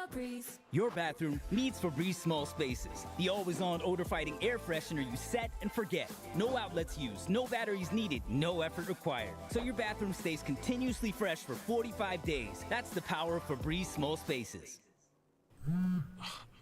Febreze. Your bathroom needs Febreze Small Spaces, the always-on odor-fighting air freshener you set and forget. No outlets used, no batteries needed, no effort required. So your bathroom stays continuously fresh for 45 days. That's the power of Febreze Small Spaces.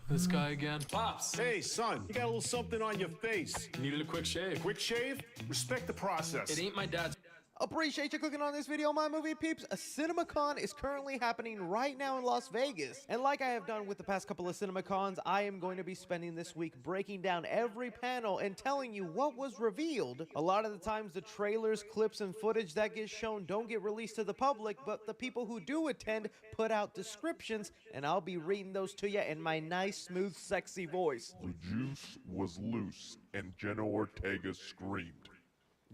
This guy again. Pops. Hey, son, you got a little something on your face. Needed a quick shave. Quick shave? Respect the process. It ain't my dad's. Appreciate you clicking on this video, my movie peeps. A CinemaCon is currently happening right now in Las Vegas. And like I have done with the past couple of CinemaCons, I am going to be spending this week breaking down every panel and telling you what was revealed. A lot of the times the trailers, clips, and footage that gets shown don't get released to the public, but the people who do attend put out descriptions, and I'll be reading those to you in my nice, smooth, sexy voice. The juice was loose, and Jenna Ortega screamed.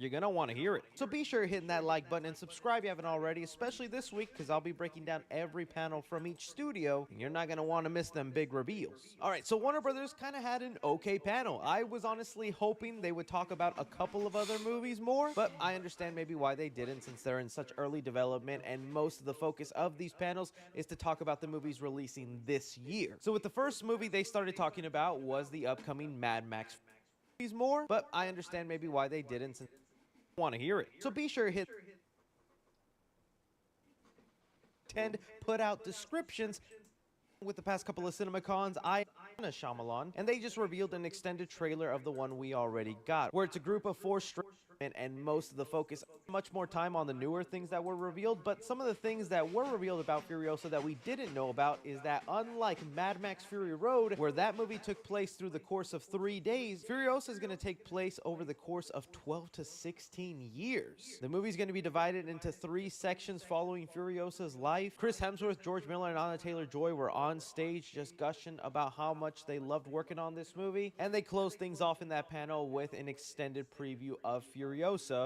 You're gonna want to hear it. So be sure to hit that like button and subscribe if you haven't already, especially this week, because I'll be breaking down every panel from each studio, and you're not gonna want to miss them big reveals. Alright, so Warner Brothers kind of had an okay panel. I was honestly hoping they would talk about a couple of other movies more, but I understand maybe why they didn't, since they're in such early development, and most of the focus of these panels is to talk about the movies releasing this year. So with the first movie they started talking about was the upcoming Mad Max more, but I understand maybe why they didn't, since want to hear it. So be sure to hit put out descriptions. With the past couple of CinemaCons, Shyamalan, and they just revealed an extended trailer of the one we already got, where it's a group of 4 and most of the focus, much more time on the newer things that were revealed. But some of the things that were revealed about Furiosa that we didn't know about is that unlike Mad Max Fury Road, where that movie took place through the course of 3 days, Furiosa is going to take place over the course of 12 to 16 years. The movie is going to be divided into 3 sections following Furiosa's life. Chris Hemsworth, George Miller, and Anya Taylor-Joy were on stage just gushing about how much they loved working on this movie, and they closed things off in that panel with an extended preview of Furiosa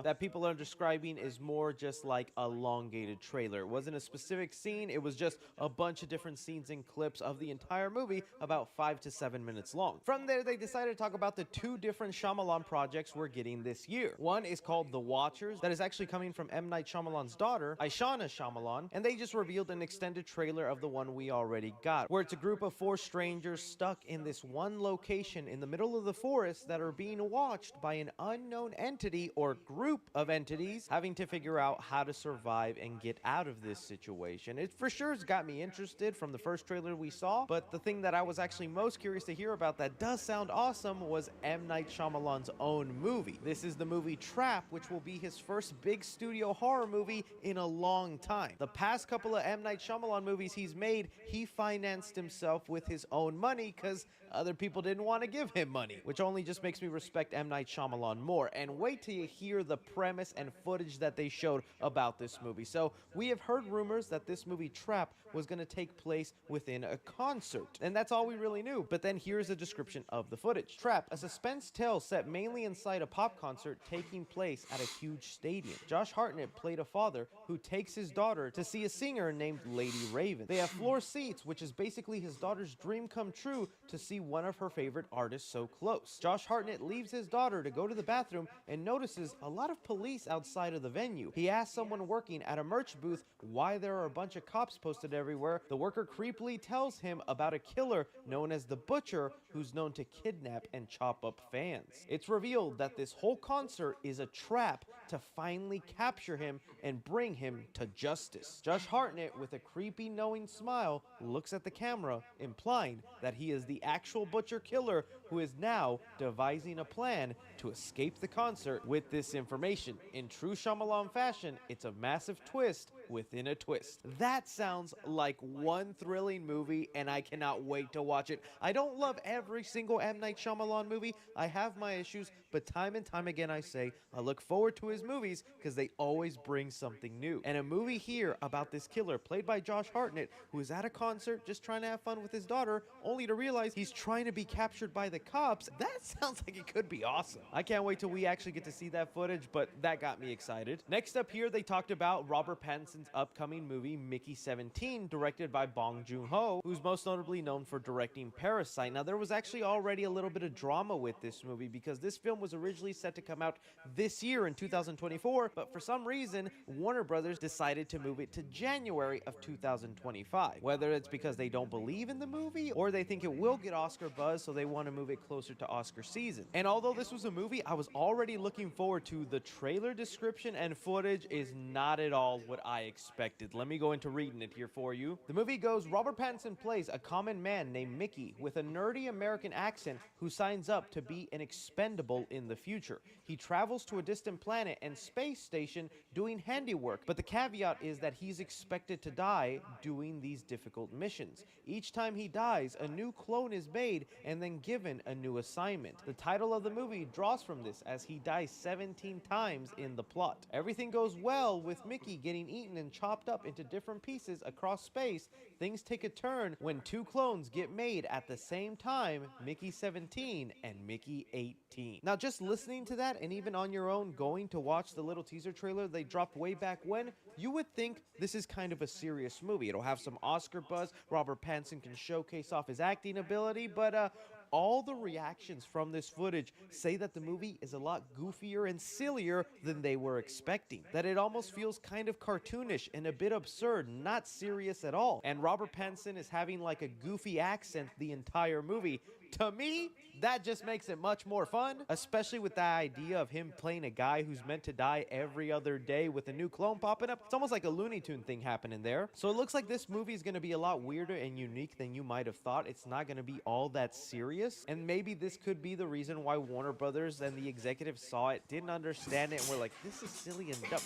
that people are describing as more just like a elongated trailer. It wasn't a specific scene, it was just a bunch of different scenes and clips of the entire movie, about 5 to 7 minutes long. From there, they decided to talk about the 2 different Shyamalan projects we're getting this year. One is called The Watchers, that is actually coming from M. Night Shyamalan's daughter, Aishana Shyamalan, and they just revealed an extended trailer of the one we already got, where it's a group of 4 strangers stuck in this one location in the middle of the forest that are being watched by an unknown entity or group of entities, having to figure out how to survive and get out of this situation. It for sure has got me interested from the first trailer we saw, but the thing that I was actually most curious to hear about that does sound awesome was M. Night Shyamalan's own movie. This is the movie Trap, which will be his first big studio horror movie in a long time. The past couple of M. Night Shyamalan movies he's made, he financed himself with his own money because other people didn't want to give him money, which only just makes me respect M. Night Shyamalan more. And wait till you hear the premise and footage that they showed about this movie. So we have heard rumors that this movie Trap was going to take place within a concert, and that's all we really knew. But then here's a description of the footage. Trap, a suspense tale set mainly inside a pop concert taking place at a huge stadium. Josh Hartnett played a father who takes his daughter to see a singer named Lady Raven. They have floor seats, which is basically his daughter's dream come true to see one of her favorite artists so close. Josh Hartnett leaves his daughter to go to the bathroom and notices a lot of police outside of the venue. He asks someone working at a merch booth why there are a bunch of cops posted everywhere. The worker creepily tells him about a killer known as the Butcher, who's known to kidnap and chop up fans. It's revealed that this whole concert is a trap to finally capture him and bring him to justice. Josh Hartnett, with a creepy knowing smile, looks at the camera, implying that he is the actual Butcher killer who is now devising a plan to escape the concert with this information. In true Shyamalan fashion, it's a massive twist within a twist. That sounds like one thrilling movie, and I cannot wait to watch it. I don't love every single M. Night Shyamalan movie. I have my issues, but time and time again I say I look forward to his movies because they always bring something new. And a movie here about this killer played by Josh Hartnett, who is at a concert just trying to have fun with his daughter, only to realize he's trying to be captured by the cops, that sounds like it could be awesome. I can't wait till we actually get to see that footage, but that got me excited. Next up here, they talked about Robert Pattinson's upcoming movie, Mickey 17, directed by Bong Joon-ho, who's most notably known for directing Parasite. Now, there was actually already a little bit of drama with this movie because this film was originally set to come out this year in 2024, but for some reason, Warner Brothers decided to move it to January of 2025. Whether it's because they don't believe in the movie or they think it will get Oscar buzz, so they want to move it closer to Oscar season. And although this was a movie I was already looking forward to, the trailer description and footage is not at all what I expected. Let me go into reading it here for you. The movie goes, Robert Pattinson plays a common man named Mickey with a nerdy American accent who signs up to be an expendable in the future. He travels to a distant planet and space station doing handiwork, but the caveat is that he's expected to die doing these difficult missions. Each time he dies, a new clone is made and then given a new assignment. The title of the movie draws from this as he dies 17 times in the plot. Everything goes well with Mickey getting eaten and chopped up into different pieces across space. Things take a turn when two clones get made at the same time, Mickey 17 and Mickey 18. Now, just listening to that and even on your own going to watch the little teaser trailer they dropped way back when, you would think this is kind of a serious movie. It'll have some Oscar buzz. Robert Pattinson can showcase off his acting ability, but all the reactions from this footage say that the movie is a lot goofier and sillier than they were expecting. That it almost feels kind of cartoonish and a bit absurd, not serious at all. And Robert Pattinson is having like a goofy accent the entire movie. To me, that just makes it much more fun, especially with the idea of him playing a guy who's meant to die every other day with a new clone popping up. It's almost like a Looney Tune thing happening there. So it looks like this movie is going to be a lot weirder and unique than you might have thought. It's not going to be all that serious, and maybe this could be the reason why Warner Brothers and the executives saw it, didn't understand it, and were like, this is silly and dumb.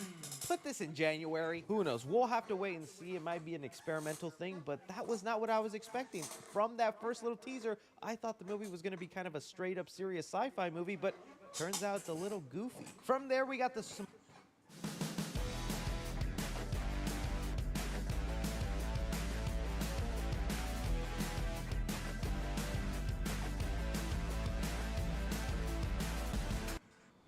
Put this in January. Who knows? We'll have to wait and see. It might be an experimental thing, but that was not what I was expecting. From that first little teaser, I thought the movie was going to be kind of a straight up serious sci-fi movie, but turns out it's a little goofy. From there, we got the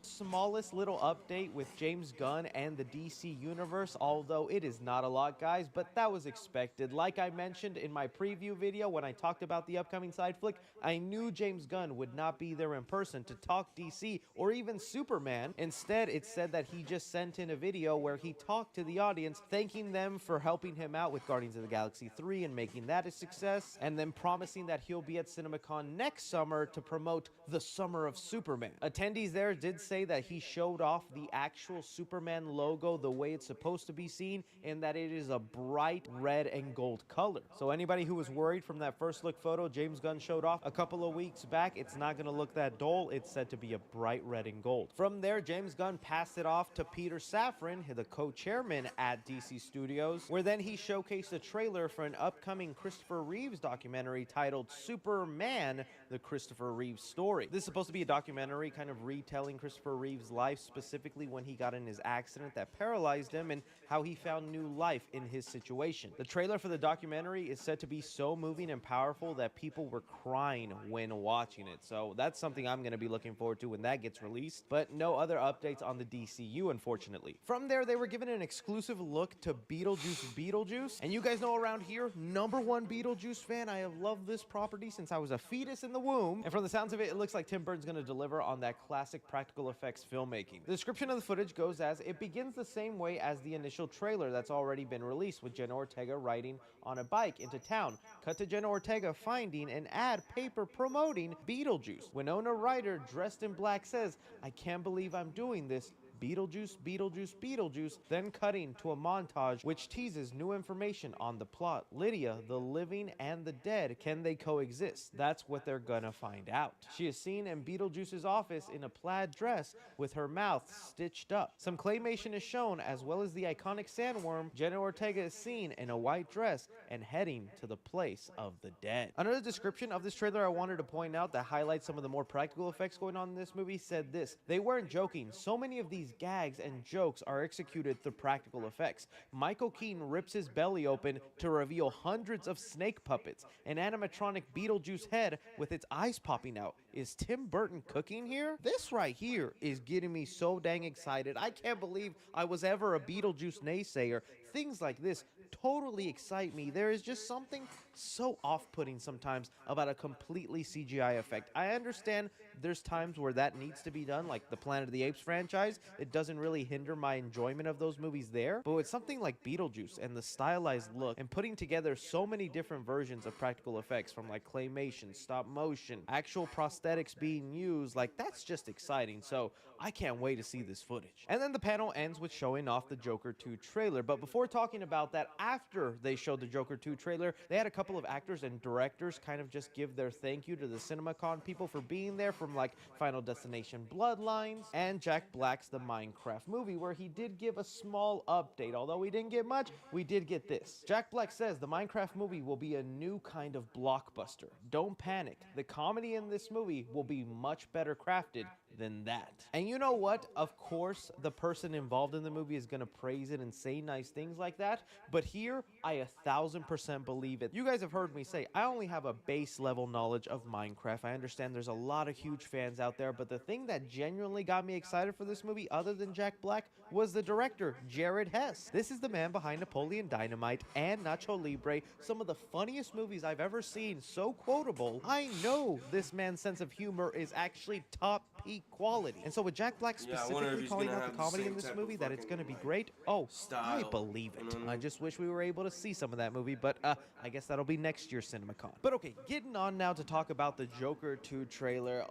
smallest little update with James Gunn and the DC Universe, although it is not a lot, guys, but that was expected. Like I mentioned in my preview video when I talked about the upcoming side flick, I knew James Gunn would not be there in person to talk DC or even Superman. Instead, it said that he just sent in a video where he talked to the audience, thanking them for helping him out with Guardians of the Galaxy 3 and making that a success, and then promising that he'll be at CinemaCon next summer to promote the Summer of Superman. Attendees there did say that he showed off the actual Superman logo the way it's supposed to be seen, and that it is a bright red and gold color. So anybody who was worried from that first look photo James Gunn showed off a couple of weeks back, it's not going to look that dull. It's said to be a bright red and gold. From there, James Gunn passed it off to Peter Safran, the co-chairman at DC Studios, where then he showcased a trailer for an upcoming Christopher Reeves documentary titled Superman, the Christopher Reeves story. This is supposed to be a documentary kind of retelling Christopher Reeves' life, specifically when he got in his accident that paralyzed him and how he found new life in his situation. The trailer for the documentary is said to be so moving and powerful that people were crying when watching it. So that's something I'm going to be looking forward to when that gets released, but no other updates on the DCU, unfortunately. From there, they were given an exclusive look to Beetlejuice, and you guys know around here, #1 Beetlejuice fan, I have loved this property since I was a fetus in the womb, and from the sounds of it, it looks like Tim Burton's going to deliver on that classic practical effects filmmaking. The description of the footage goes as, it begins the same way as the initial trailer that's already been released, with Jenna Ortega riding on a bike into town. Cut to Jenna Ortega finding an ad paper promoting Beetlejuice. Winona Ryder, dressed in black, says, "I can't believe I'm doing this. Beetlejuice, Beetlejuice, Beetlejuice," then cutting to a montage which teases new information on the plot. Lydia, the living and the dead, can they coexist? That's what they're gonna find out. She is seen in Beetlejuice's office in a plaid dress with her mouth stitched up. Some claymation is shown, as well as the iconic sandworm. Jenna Ortega is seen in a white dress and heading to the place of the dead. Another description of this trailer I wanted to point out that highlights some of the more practical effects going on in this movie said this: "They weren't joking. So many of these these gags and jokes are executed through practical effects. Michael Keaton rips his belly open to reveal hundreds of snake puppets, an animatronic Beetlejuice head with its eyes popping out. Is Tim Burton cooking here? This right here is getting me so dang excited. I can't believe I was ever a Beetlejuice naysayer. Things like this totally excite me. There is just something so off-putting sometimes about a completely CGI effect. I understand there's times where that needs to be done, like the Planet of the Apes franchise. It doesn't really hinder my enjoyment of those movies there, but with something like Beetlejuice and the stylized look and putting together so many different versions of practical effects, from like claymation, stop motion, actual prosthetics being used, like that's just exciting. So I can't wait to see this footage. And then the panel ends with showing off the Joker 2 trailer. But before talking about that, after they showed the Joker 2 trailer, they had a couple of actors and directors kind of just give their thank you to the CinemaCon people for being there, from like Final Destination Bloodlines and Jack Black's The Minecraft Movie, where he did give a small update. Although we didn't get much, we did get this. Jack Black says the Minecraft movie will be a new kind of blockbuster. Don't panic. The comedy in this movie will be much better crafted than that. And you know what? Of course, the person involved in the movie is gonna praise it and say nice things like that, but here, I 1000% believe it. You guys have heard me say, I only have a base level knowledge of Minecraft. I understand there's a lot of huge fans out there, but the thing that genuinely got me excited for this movie, other than Jack Black, was the director, Jared Hess. This is the man behind Napoleon Dynamite and Nacho Libre, some of the funniest movies I've ever seen, so quotable. I know this man's sense of humor is actually top peak quality. And so with Jack Black specifically calling out the comedy in this movie, that it's going to be great, oh, I believe it. I just wish we were able to see some of that movie, but I guess that'll be next year's CinemaCon. But okay, getting on now to talk about the Joker 2 trailer.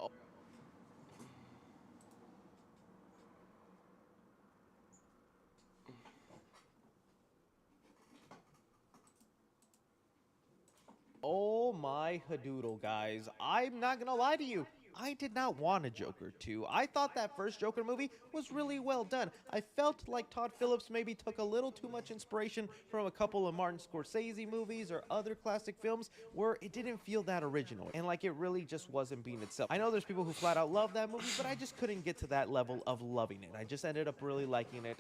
Oh my hadoodle, guys. I'm not gonna lie to you. I did not want a Joker 2. I thought that first Joker movie was really well done. I felt like Todd Phillips maybe took a little too much inspiration from a couple of Martin Scorsese movies or other classic films where it didn't feel that original and like it really just wasn't being itself. I know there's people who flat out love that movie, but I just couldn't get to that level of loving it. I just ended up really liking it.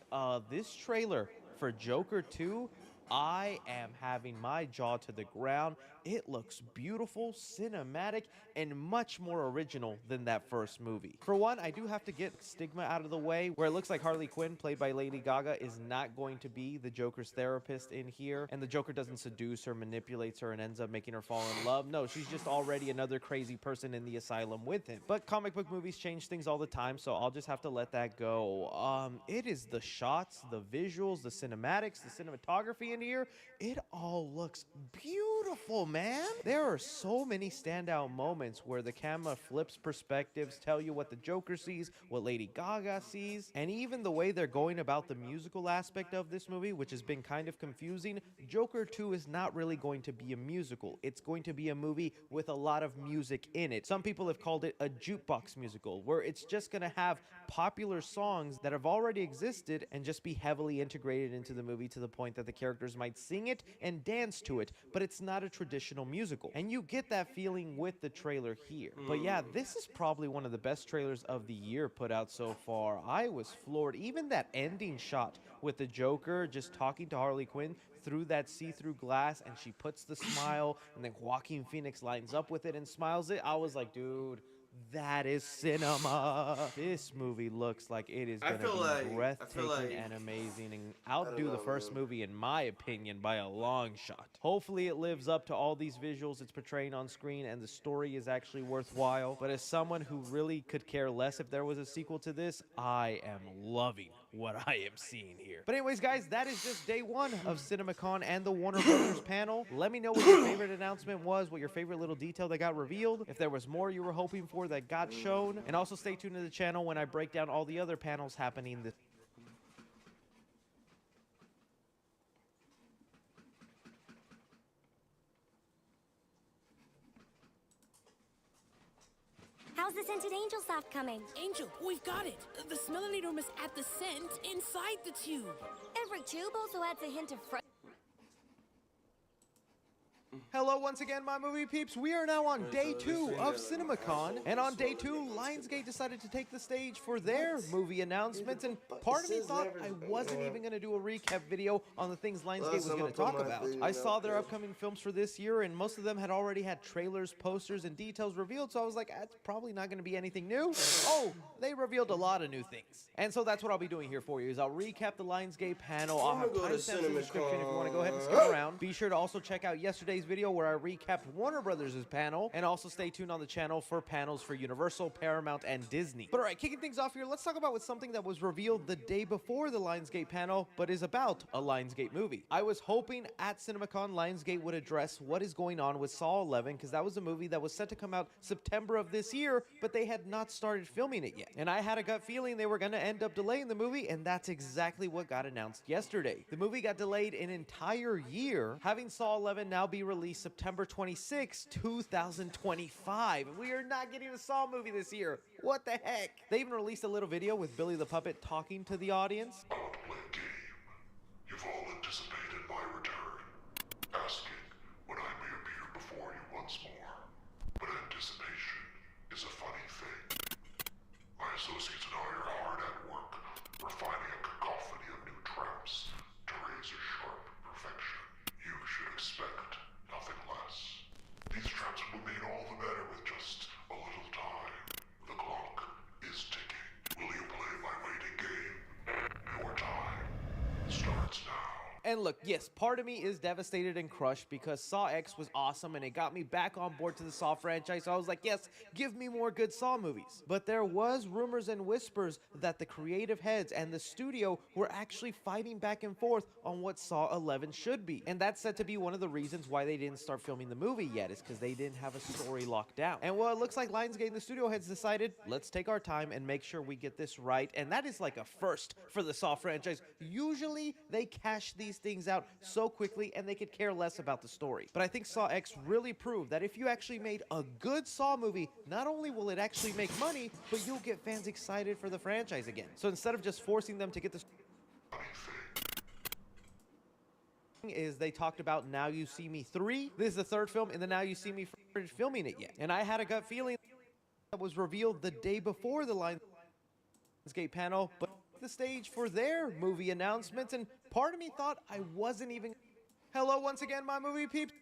This trailer for Joker 2, I am having my jaw to the ground. It looks beautiful, cinematic, and much more original than that first movie. For one, I do have to get stigma out of the way, where it looks like Harley Quinn, played by Lady Gaga, is not going to be the Joker's therapist in here, and the Joker doesn't seduce her, manipulates her, and ends up making her fall in love. No, she's just already another crazy person in the asylum with him. But comic book movies change things all the time, so I'll just have to let that go. It is the shots, the visuals, the cinematics, the cinematography in here. It all looks beautiful, man. There are so many standout moments where the camera flips perspectives, tell you what the Joker sees, what Lady Gaga sees, and even the way they're going about the musical aspect of this movie, which has been kind of confusing. Joker 2 is not really going to be a musical. It's going to be a movie with a lot of music in it. Some people have called it a jukebox musical, where it's just going to have popular songs that have already existed and just be heavily integrated into the movie to the point that the characters might sing it and dance to it, but it's not a traditional musical. And you get that feeling with the trailer here. But yeah, this is probably one of the best trailers of the year put out so far. I was floored. Even that ending shot with the Joker just talking to Harley Quinn through that see-through glass, and she puts the smile, and then Joaquin Phoenix lines up with it and smiles it. I was like, dude, that is cinema. This movie looks like it is going to be breathtaking and amazing and outdo the first movie, in my opinion, by a long shot. Hopefully it lives up to all these visuals it's portraying on screen and the story is actually worthwhile. But as someone who really could care less if there was a sequel to this, I am loving what I am seeing here. But anyways, guys, that is just day one of CinemaCon and the Warner Brothers panel. Let me know what your favorite announcement was, what your favorite little detail that got revealed, if there was more you were hoping for that got shown, and also stay tuned to the channel when I break down all the other panels happening this. How's the scented angel soft coming? Angel, we've got it. The smellinator must add the scent inside the tube. Every tube also adds a hint of Hello once again, my movie peeps. We are now on day 2 of CinemaCon, and on day 2, Lionsgate decided to take the stage for their movie announcements, and part of me thought I wasn't even going to do a recap video on the things Lionsgate was going to talk about. I saw their upcoming films for this year, and most of them had already had trailers, posters, and details revealed, so I was like, that's probably not going to be anything new. Oh, they revealed a lot of new things. And so that's what I'll be doing here for you, is I'll recap the Lionsgate panel. I'll have timestamps in the description if you want to go ahead and skip around. Be sure to also check out yesterday's video where I recapped Warner Brothers' panel, and also stay tuned on the channel for panels for Universal, Paramount, and Disney. But alright, kicking things off here, let's talk about with something that was revealed the day before the Lionsgate panel, but is about a Lionsgate movie. I was hoping at CinemaCon Lionsgate would address what is going on with Saw 11, because that was a movie that was set to come out September of this year, but they had not started filming it yet. And I had a gut feeling they were going to end up delaying the movie, and that's exactly what got announced yesterday. The movie got delayed an entire year, having Saw 11 now be released September 26, 2025. We are not getting a Saw movie this year. What the heck? They even released a little video with Billy the Puppet talking to the audience. I want to play a game. You've all anticipated my return, asking when I may appear before you once more. But anticipation is a funny thing. My associates and I are hard at work, refining a cacophony of new traps to razor-sharp perfection. You should expect nothing less. These traps will be made all the better with just a little time. The clock is ticking. Will you play my waiting game? Your time starts now. And look, yes, part of me is devastated and crushed because Saw X was awesome and it got me back on board to the Saw franchise. So I was like, yes, give me more good Saw movies. But there was rumors and whispers that the creative heads and the studio were actually fighting back and forth on what Saw 11 should be. And that's said to be one of the reasons why they didn't start filming the movie yet, is because they didn't have a story locked down. And well, it looks like Lionsgate and the studio heads decided, let's take our time and make sure we get this right. And that is like a first for the Saw franchise. Usually they cash these things out so quickly and they could care less about the story. But I think Saw X really proved that if you actually made a good Saw movie, not only will it actually make money, but you'll get fans excited for the franchise again. So instead of just forcing them to get this is they talked about Now You See Me 3. This is the third film in the Now You See Me filming it yet. And I had a gut feeling that was revealed the day before the Lionsgate panel, but the stage for their movie announcements, and part of me thought I wasn't even... Hello once again, my movie peeps.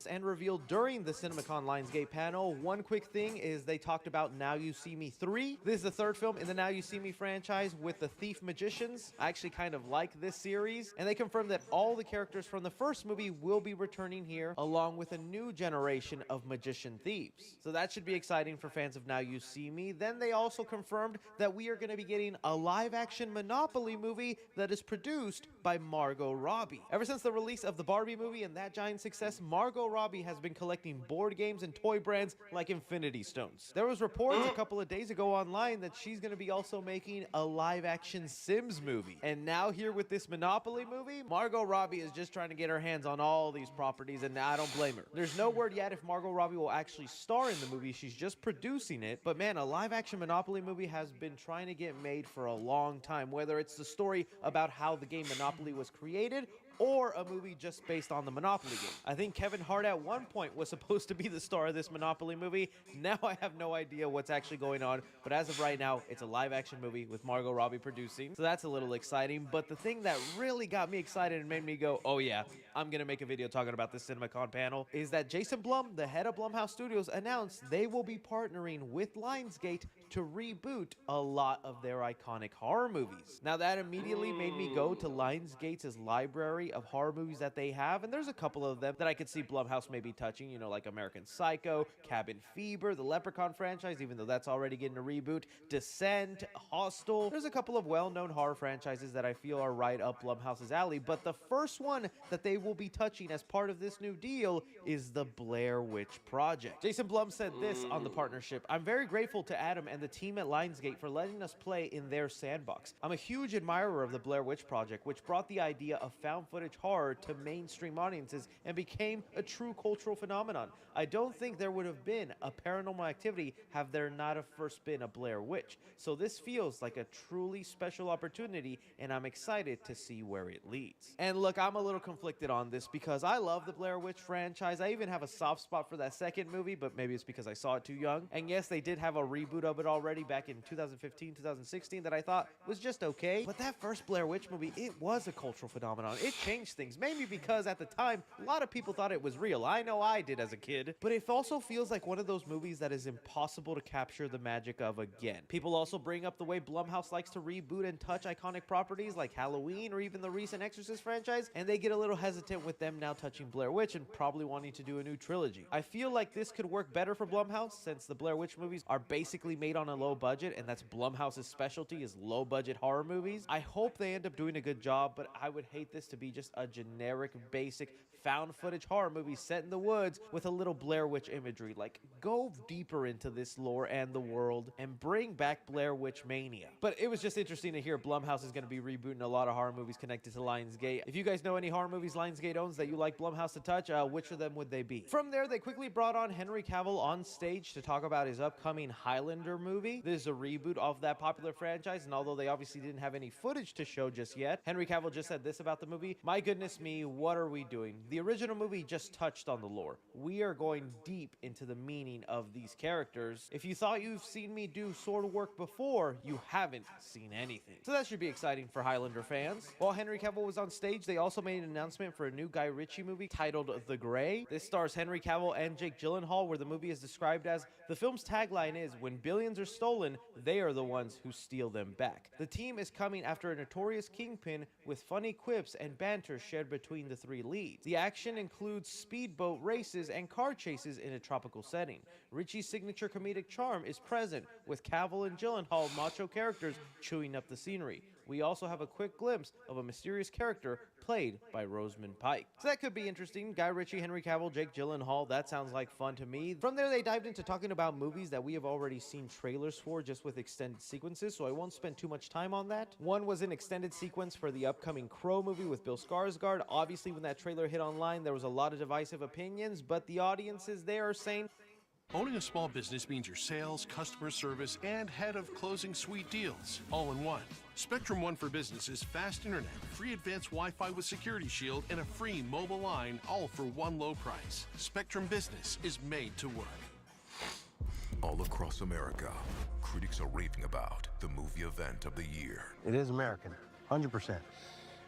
And revealed during the CinemaCon Lionsgate panel. One quick thing is they talked about Now You See Me 3. This is the third film in the Now You See Me franchise with the Thief Magicians. I actually kind of like this series. And they confirmed that all the characters from the first movie will be returning here, along with a new generation of magician thieves. So that should be exciting for fans of Now You See Me. Then they also confirmed that we are going to be getting a live-action Monopoly movie that is produced by Margot Robbie. Ever since the release of the Barbie movie and that giant success, Margot Robbie has been collecting board games and toy brands like Infinity Stones. There was reports a couple of days ago online that she's going to be also making a live-action Sims movie. And now here with this Monopoly movie, Margot Robbie is just trying to get her hands on all these properties, and I don't blame her. There's no word yet if Margot Robbie will actually star in the movie. She's just producing it. But man, a live-action Monopoly movie has been trying to get made for a long time, whether it's the story about how the game Monopoly was created or a movie just based on the Monopoly game. I think Kevin Hart at one point was supposed to be the star of this Monopoly movie. Now I have no idea what's actually going on, but as of right now, it's a live-action movie with Margot Robbie producing, so that's a little exciting. But the thing that really got me excited and made me go, oh yeah, I'm gonna make a video talking about this CinemaCon panel, is that Jason Blum, the head of Blumhouse Studios, announced they will be partnering with Lionsgate to reboot a lot of their iconic horror movies. Now that immediately made me go to Lionsgate's library of horror movies that they have, and there's a couple of them that I could see Blumhouse maybe touching, you know, like American Psycho, Cabin Fever, the Leprechaun franchise, even though that's already getting a reboot, Descent, Hostel. There's a couple of well-known horror franchises that I feel are right up Blumhouse's alley, but the first one that they will be touching as part of this new deal is the Blair Witch Project. Jason Blum said this on the partnership: "I'm very grateful to Adam and the team at Lionsgate for letting us play in their sandbox. I'm a huge admirer of the Blair Witch Project, which brought the idea of found footage horror to mainstream audiences and became a true cultural phenomenon. I don't think there would have been a Paranormal Activity have there not have first been a Blair Witch. So this feels like a truly special opportunity, and I'm excited to see where it leads." And look, I'm a little conflicted on on this because I love the Blair Witch franchise. I even have a soft spot for that second movie, but maybe it's because I saw it too young. And yes, they did have a reboot of it already back in 2015, 2016 that I thought was just okay. But that first Blair Witch movie, it was a cultural phenomenon. It changed things, maybe because at the time, a lot of people thought it was real. I know I did as a kid. But it also feels like one of those movies that is impossible to capture the magic of again. People also bring up the way Blumhouse likes to reboot and touch iconic properties like Halloween or even the recent Exorcist franchise, and they get a little hesitant with them now touching Blair Witch and probably wanting to do a new trilogy. I feel like this could work better for Blumhouse since the Blair Witch movies are basically made on a low budget, and that's Blumhouse's specialty is low budget horror movies. I hope they end up doing a good job, but I would hate this to be just a generic, basic, found footage horror movie set in the woods with a little Blair Witch imagery. Like, go deeper into this lore and the world and bring back Blair Witch mania. But it was just interesting to hear Blumhouse is going to be rebooting a lot of horror movies connected to Lionsgate. If you guys know any horror movies Lionsgate owns that you like Blumhouse to touch, which of them would they be? From there, they quickly brought on Henry Cavill on stage to talk about his upcoming Highlander movie. This is a reboot of that popular franchise, and although they obviously didn't have any footage to show just yet, Henry Cavill just said this about the movie: "My goodness me, what are we doing? The original movie just touched on the lore. We are going deep into the meaning of these characters. If you thought you've seen me do sword work before, you haven't seen anything." So that should be exciting for Highlander fans. While Henry Cavill was on stage, they also made an announcement for a new Guy Ritchie movie titled The Grey. This stars Henry Cavill and Jake Gyllenhaal, where the movie is described as, the film's tagline is, "When billions are stolen, they are the ones who steal them back." The team is coming after a notorious kingpin with funny quips and banter shared between the three leads. The action includes speedboat races and car chases in a tropical setting. Ritchie's signature comedic charm is present, with Cavill and Gyllenhaal macho characters chewing up the scenery. We also have a quick glimpse of a mysterious character played by Rosamund Pike. So that could be interesting. Guy Ritchie, Henry Cavill, Jake Gyllenhaal, that sounds like fun to me. From there, they dived into talking about movies that we have already seen trailers for, just with extended sequences, so I won't spend too much time on that. One was an extended sequence for the upcoming Crow movie with Bill Skarsgård. Obviously, when that trailer hit online, there was a lot of divisive opinions, but the audiences there are saying, Owning a small business means your sales, customer service, and head of closing sweet deals, all in one. Spectrum One for Business is fast internet, free advanced Wi-Fi with Security Shield, and a free mobile line, all for one low price. Spectrum Business is made to work. All across America, critics are raving about the movie event of the year. It is American, 100%.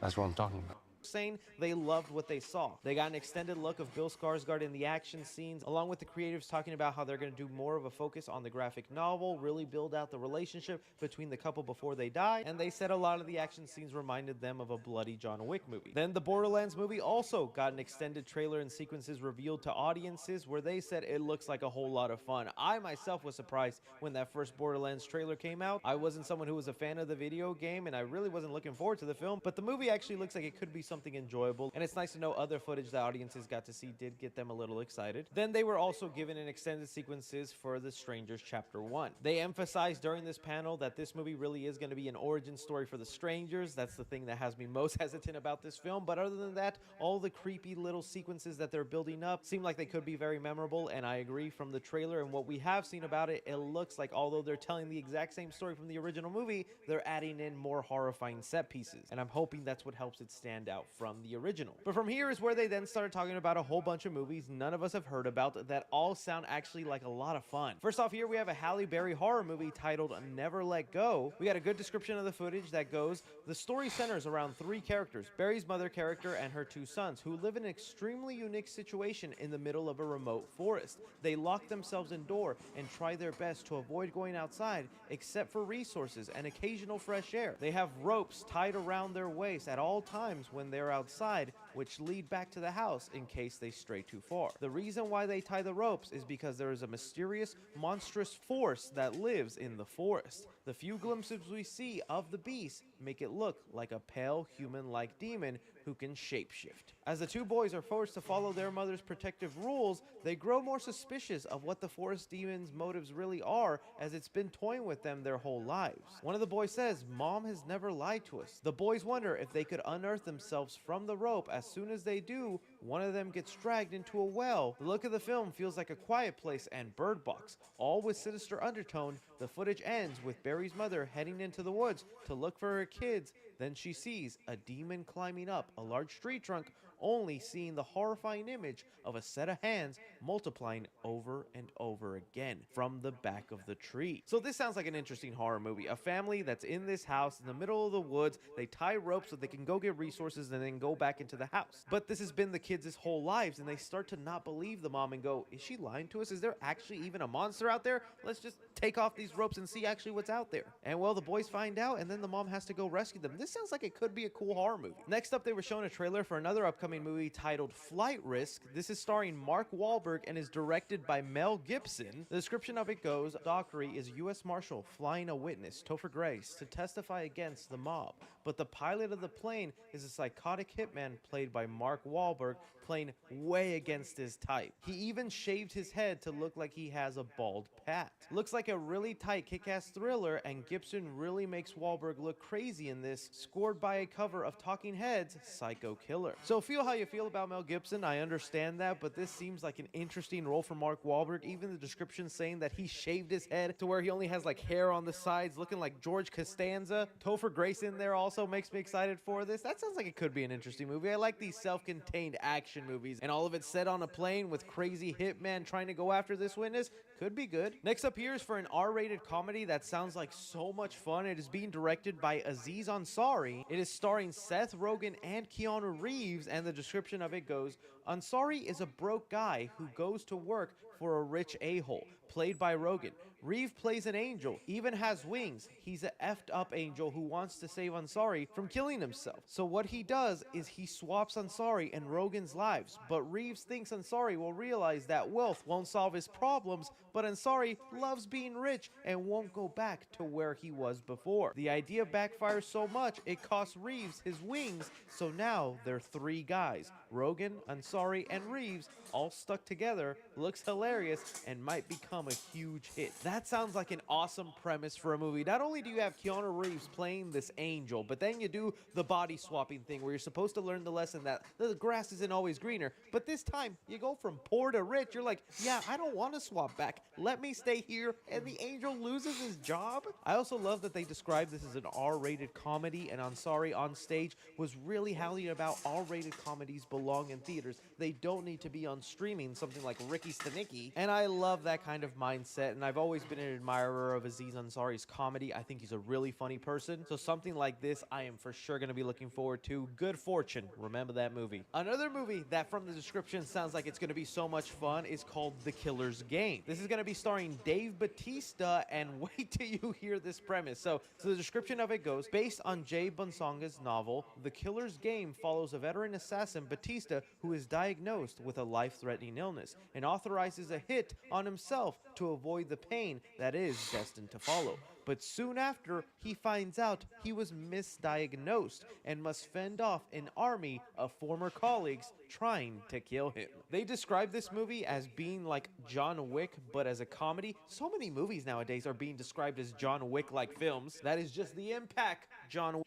That's what I'm talking about. saying they loved what they saw. They got an extended look of Bill Skarsgård in the action scenes, along with the creatives talking about how they're going to do more of a focus on the graphic novel, really build out the relationship between the couple before they die, and they said a lot of the action scenes reminded them of a bloody John Wick movie. Then the Borderlands movie also got an extended trailer and sequences revealed to audiences where they said it looks like a whole lot of fun. I myself was surprised when that first Borderlands trailer came out. I wasn't someone who was a fan of the video game, and I really wasn't looking forward to the film, but the movie actually looks like it could be something enjoyable, and it's nice to know other footage that audiences got to see did get them a little excited. Then they were also given an extended sequences for The Strangers Chapter 1. They emphasized during this panel that this movie really is going to be an origin story for the Strangers. That's the thing that has me most hesitant about this film, but other than that, all the creepy little sequences that they're building up seem like they could be very memorable, and I agree from the trailer and what we have seen about it, it looks like although they're telling the exact same story from the original movie, they're adding in more horrifying set pieces, and I'm hoping that's what helps it stand out from the original. But from here is where they then started talking about a whole bunch of movies none of us have heard about that all sound actually like a lot of fun. First off, here we have a Halle Berry horror movie titled Never Let Go. We got a good description of the footage that goes, the story centers around three characters, Barry's mother character and her two sons, who live in an extremely unique situation in the middle of a remote forest. They lock themselves indoors and try their best to avoid going outside except for resources and occasional fresh air. They have ropes tied around their waist at all times when they're outside, which lead back to the house in case they stray too far. The reason why they tie the ropes is because there is a mysterious, monstrous force that lives in the forest. The few glimpses we see of the beast make it look like a pale, human-like demon who can shapeshift. As the two boys are forced to follow their mother's protective rules, they grow more suspicious of what the forest demon's motives really are, as it's been toying with them their whole lives. One of the boys says, "Mom has never lied to us." The boys wonder if they could unearth themselves from the rope. As soon as they do, one of them gets dragged into a well. The look of the film feels like A Quiet Place and Bird Box, all with sinister undertone. The footage ends with Barry's mother heading into the woods to look for her kids. Then she sees a demon climbing up a large tree trunk, only seeing the horrifying image of a set of hands multiplying over and over again from the back of the tree. So this sounds like an interesting horror movie. A family that's in this house in the middle of the woods, they tie ropes so they can go get resources and then go back into the house. But this has been the kids' whole lives, and they start to not believe the mom and go, is she lying to us? Is there actually even a monster out there? Let's just take off these ropes and see actually what's out there. And well, the boys find out, and then the mom has to go rescue them. This sounds like it could be a cool horror movie. Next up, they were shown a trailer for another upcoming movie titled Flight Risk. This is starring Mark Wahlberg and is directed by Mel Gibson. The description of it goes, Dockery is a U.S. Marshal flying a witness, Topher Grace, to testify against the mob. But the pilot of the plane is a psychotic hitman played by Mark Wahlberg, playing way against his type. He even shaved his head to look like he has a bald pat. Looks like a really tight kick-ass thriller, and Gibson really makes Wahlberg look crazy in this, scored by a cover of Talking Heads' Psycho Killer. So feel how you feel about Mel Gibson, I understand that, but this seems like an interesting role for Mark Wahlberg. Even the description saying that he shaved his head to where he only has like hair on the sides, looking like George Costanza. Topher Grace in there also makes me excited for this. That sounds like it could be an interesting movie. I like these self-contained action movies, and all of it set on a plane with crazy hitman trying to go after this witness. Could be good. Next up here is for an R-rated comedy that sounds like so much fun. It is being directed by Aziz Ansari. It is starring Seth Rogen and Keanu Reeves, and the description of it goes, Ansari is a broke guy who goes to work for a rich a-hole, played by Rogen. Reeve plays an angel, even has wings. He's a effed up angel who wants to save Ansari from killing himself. So what he does is he swaps Ansari and Rogen's lives, but Reeves thinks Ansari will realize that wealth won't solve his problems, but Ansari loves being rich and won't go back to where he was before. The idea backfires so much, it costs Reeves his wings, so now they're three guys. Rogen, Ansari, and Reeves all stuck together, looks hilarious, and might become a huge hit. That sounds like an awesome premise for a movie. Not only do you have Keanu Reeves playing this angel, but then you do the body swapping thing where you're supposed to learn the lesson that the grass isn't always greener, but this time you go from poor to rich. You're like, yeah, I don't want to swap back. Let me stay here, and the angel loses his job. I also love that they describe this as an R-rated comedy, and Ansari on stage was really howling about R-rated comedies belong in theaters. They don't need to be on streaming, something like Ricky Stenicki, and I love that kind of mindset, and I've always been an admirer of Aziz Ansari's comedy. I think he's a really funny person, so something like this I am for sure going to be looking forward to. Good Fortune, remember that movie. Another movie that from the description sounds like it's going to be so much fun is called The Killer's Game. This is going to be starring Dave Bautista, and wait till you hear this premise. So the description of it goes, based on Jay Bonsonga's novel, The Killer's Game follows a veteran assassin, Bautista, who is diagnosed with a life-threatening illness and authorizes a hit on himself to avoid the pain that is destined to follow. But soon after, he finds out he was misdiagnosed and must fend off an army of former colleagues trying to kill him. They describe this movie as being like John Wick, but as a comedy. So many movies nowadays are being described as John Wick-like films. That is just the impact John Wick.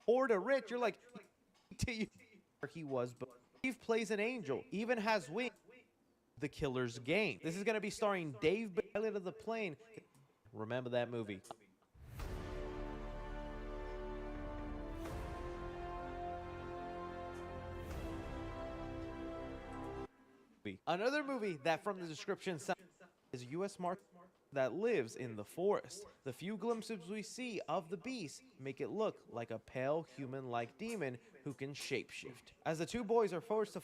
Poor to rich, you're like, he was, but Steve plays an angel, even has wings. The Killer's Game. This is going to be starring Dave, pilot of the plane. Remember that movie. Another movie that from the description is U.S. Marshal that lives in the forest. The few glimpses we see of the beast make it look like a pale human-like demon who can shapeshift. As the two boys are forced to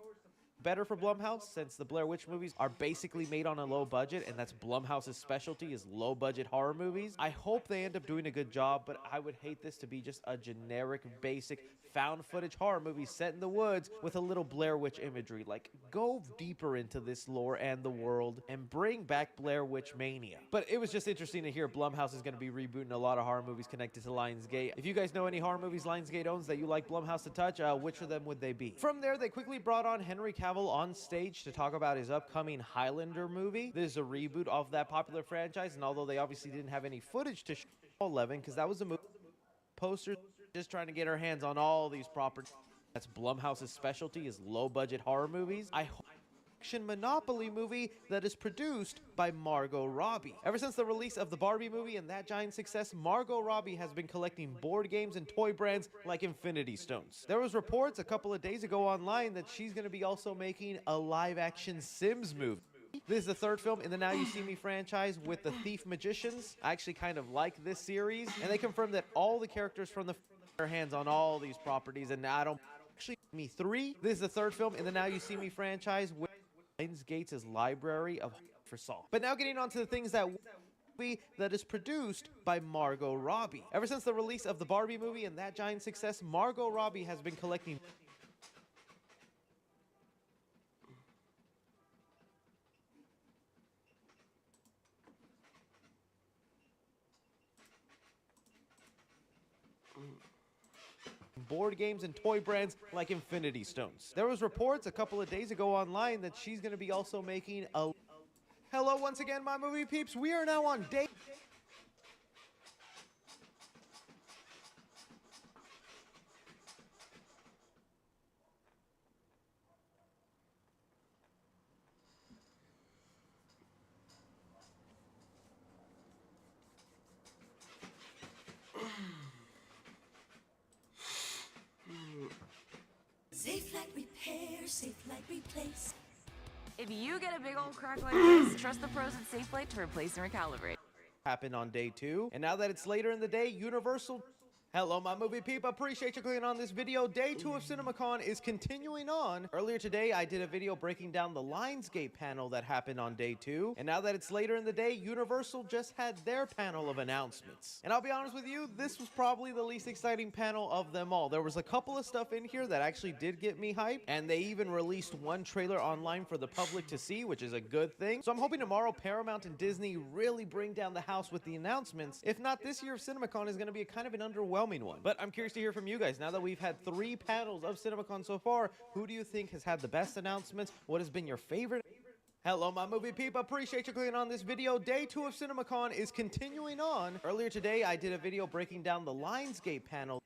better for Blumhouse, since the Blair Witch movies are basically made on a low budget, and that's Blumhouse's specialty, is low budget horror movies. I hope they end up doing a good job, but I would hate this to be just a generic, basic, found footage horror movie set in the woods with a little Blair Witch imagery. Like, go deeper into this lore and the world and bring back Blair Witch mania. But it was just interesting to hear Blumhouse is going to be rebooting a lot of horror movies connected to Lionsgate. If you guys know any horror movies Lionsgate owns that you like Blumhouse to touch, which of them would they be? From there, they quickly brought on Henry Cavill on stage to talk about his upcoming Highlander movie. This is a reboot of that popular franchise, and although they obviously didn't have any footage to show 11, because that was a movie poster, just trying to get our hands on all these properties. That's Blumhouse's specialty, is low budget horror movies. I hope action Monopoly movie that is produced by Margot Robbie. Ever since the release of the Barbie movie and that giant success, Margot Robbie has been collecting board games and toy brands like Infinity Stones. There was reports a couple of days ago online that she's going to be also making a live-action Sims movie. This is the third film in the Now You See Me franchise with the Thief Magicians. I actually kind of like this series, and they confirmed that all the characters from the their hands on all these properties, and now I don't actually me 3. This is the third film in the Now You See Me franchise with Lionsgate's library of for Saul. But now getting on to the things that is produced by Margot Robbie. Ever since the release of the Barbie movie and that giant success, Margot Robbie has been collecting board games and toy brands like Infinity Stones. There was reports a couple of days ago online that she's going to be also making a... Hello once again, my movie peeps. We are now on day... Safe like repair, safe like replace. If you get a big old crack like this, trust the pros at SafeLight to replace and recalibrate. Happened on day 2, and now that it's later in the day, Universal... Hello, my movie peep. Appreciate you clicking on this video. Day 2 of CinemaCon is continuing on. Earlier today, I did a video breaking down the Lionsgate panel that happened on day 2. And now that it's later in the day, Universal just had their panel of announcements. And I'll be honest with you, this was probably the least exciting panel of them all. There was a couple of stuff in here that actually did get me hyped. And they even released one trailer online for the public to see, which is a good thing. So I'm hoping tomorrow Paramount and Disney really bring down the house with the announcements. If not, this year of CinemaCon is going to be a kind of an underwhelming one. But I'm curious to hear from you guys. Now that we've had 3 panels of CinemaCon so far, who do you think has had the best announcements? What has been your favorite? Hello, my movie peep. Appreciate you clicking on this video. Day 2 of CinemaCon is continuing on. Earlier today, I did a video breaking down the Lionsgate panel.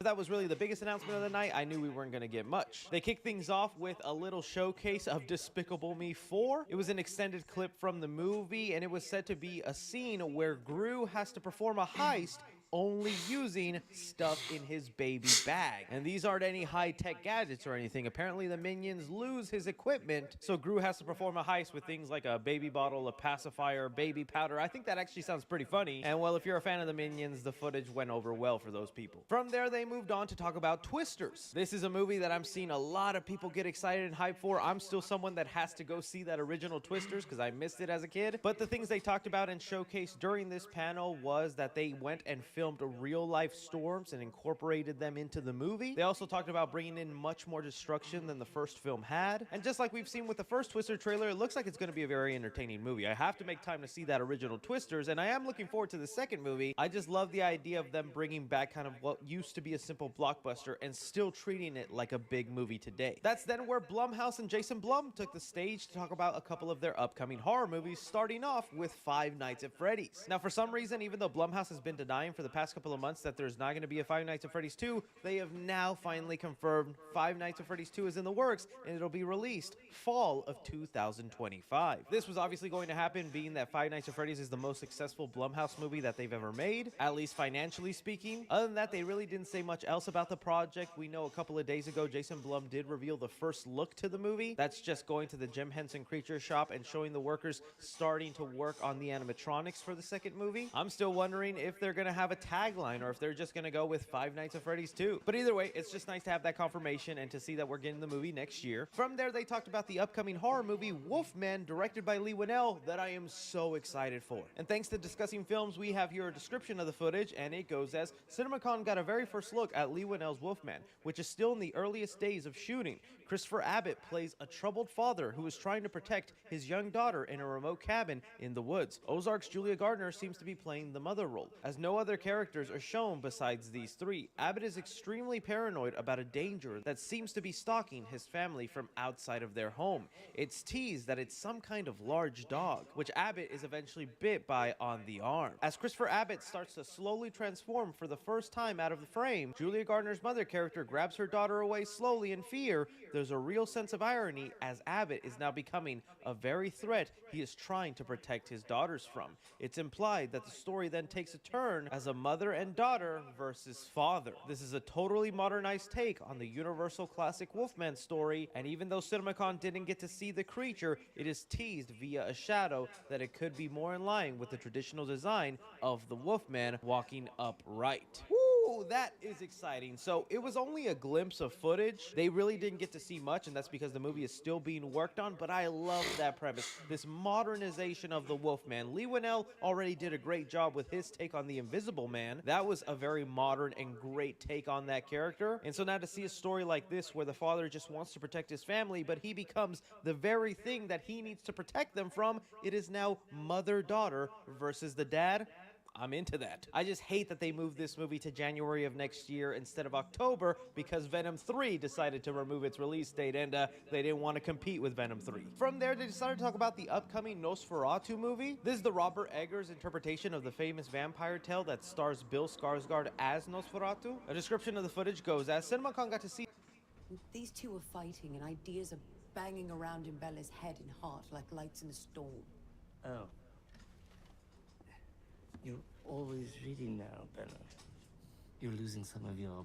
That was really the biggest announcement of the night. I knew we weren't going to get much. They kicked things off with a little showcase of Despicable Me 4. It was an extended clip from the movie, and it was said to be a scene where Gru has to perform a heist only using stuff in his baby bag. And these aren't any high-tech gadgets or anything. Apparently the minions lose his equipment, so Gru has to perform a heist with things like a baby bottle, a pacifier, baby powder. I think that actually sounds pretty funny. And well, if you're a fan of the Minions, the footage went over well for those people. From there, they moved on to talk about Twisters. This is a movie that I'm seeing a lot of people get excited and hyped for. I'm still someone that has to go see that original Twisters because I missed it as a kid. But the things they talked about and showcased during this panel was that they went and filmed real-life storms and incorporated them into the movie. They also talked about bringing in much more destruction than the first film had. And just like we've seen with the first Twister trailer, it looks like it's going to be a very entertaining movie. I have to make time to see that original Twisters, and I am looking forward to the second movie. I just love the idea of them bringing back kind of what used to be a simple blockbuster and still treating it like a big movie today. That's then where Blumhouse and Jason Blum took the stage to talk about a couple of their upcoming horror movies, starting off with Five Nights at Freddy's. Now, for some reason, even though Blumhouse has been denying for the past couple of months that there's not going to be a Five Nights at Freddy's 2, they have now finally confirmed Five Nights at Freddy's 2 is in the works, and it'll be released fall of 2025. This was obviously going to happen, being that Five Nights at Freddy's is the most successful Blumhouse movie that they've ever made, at least financially speaking. Other than that, they really didn't say much else about the project. We know a couple of days ago, Jason Blum did reveal the first look to the movie. That's just going to the Jim Henson Creature Shop and showing the workers starting to work on the animatronics for the second movie. I'm still wondering if they're going to have a tagline or if they're just going to go with Five Nights at Freddy's 2. But either way, it's just nice to have that confirmation and to see that we're getting the movie next year. From there, they talked about the upcoming horror movie Wolfman, directed by Leigh Whannell, that I am so excited for. And thanks to Discussing Films, we have here a description of the footage, and it goes as, CinemaCon got a very first look at Leigh Whannell's Wolfman, which is still in the earliest days of shooting. Christopher Abbott plays a troubled father who is trying to protect his young daughter in a remote cabin in the woods. Ozark's Julia Gardner seems to be playing the mother role. As no other character characters are shown besides these three. Abbott is extremely paranoid about a danger that seems to be stalking his family from outside of their home. It's teased that it's some kind of large dog, which Abbott is eventually bit by on the arm. As Christopher Abbott starts to slowly transform for the first time out of the frame, Julia Gardner's mother character grabs her daughter away slowly in fear. There's a real sense of irony as Abbott is now becoming a very threat he is trying to protect his daughters from. It's implied that the story then takes a turn as a mother and daughter versus father. This is a totally modernized take on the Universal classic Wolfman story, and even though CinemaCon didn't get to see the creature, it is teased via a shadow that it could be more in line with the traditional design of the Wolfman walking upright. Woo, that is exciting. So it was only a glimpse of footage. They really didn't get to see much, and that's because the movie is still being worked on, but I love that premise. This modernization of the Wolfman. Leigh Whannell already did a great job with his take on the Invisible Man. That was a very modern and great take on that character. And so now to see a story like this where the father just wants to protect his family, but he becomes the very thing that he needs to protect them from, it is now mother-daughter versus the dad. I'm into that. I just hate that they moved this movie to January of next year instead of October because Venom 3 decided to remove its release date, and they didn't want to compete with Venom 3. From there, they decided to talk about the upcoming Nosferatu movie. This is the Robert Eggers interpretation of the famous vampire tale that stars Bill Skarsgård as Nosferatu. A description of the footage goes as CinemaCon got to see... These two are fighting and ideas are banging around in Bella's head and heart like lights in a storm. Oh. You're always reading now, Bella. You're losing some of your...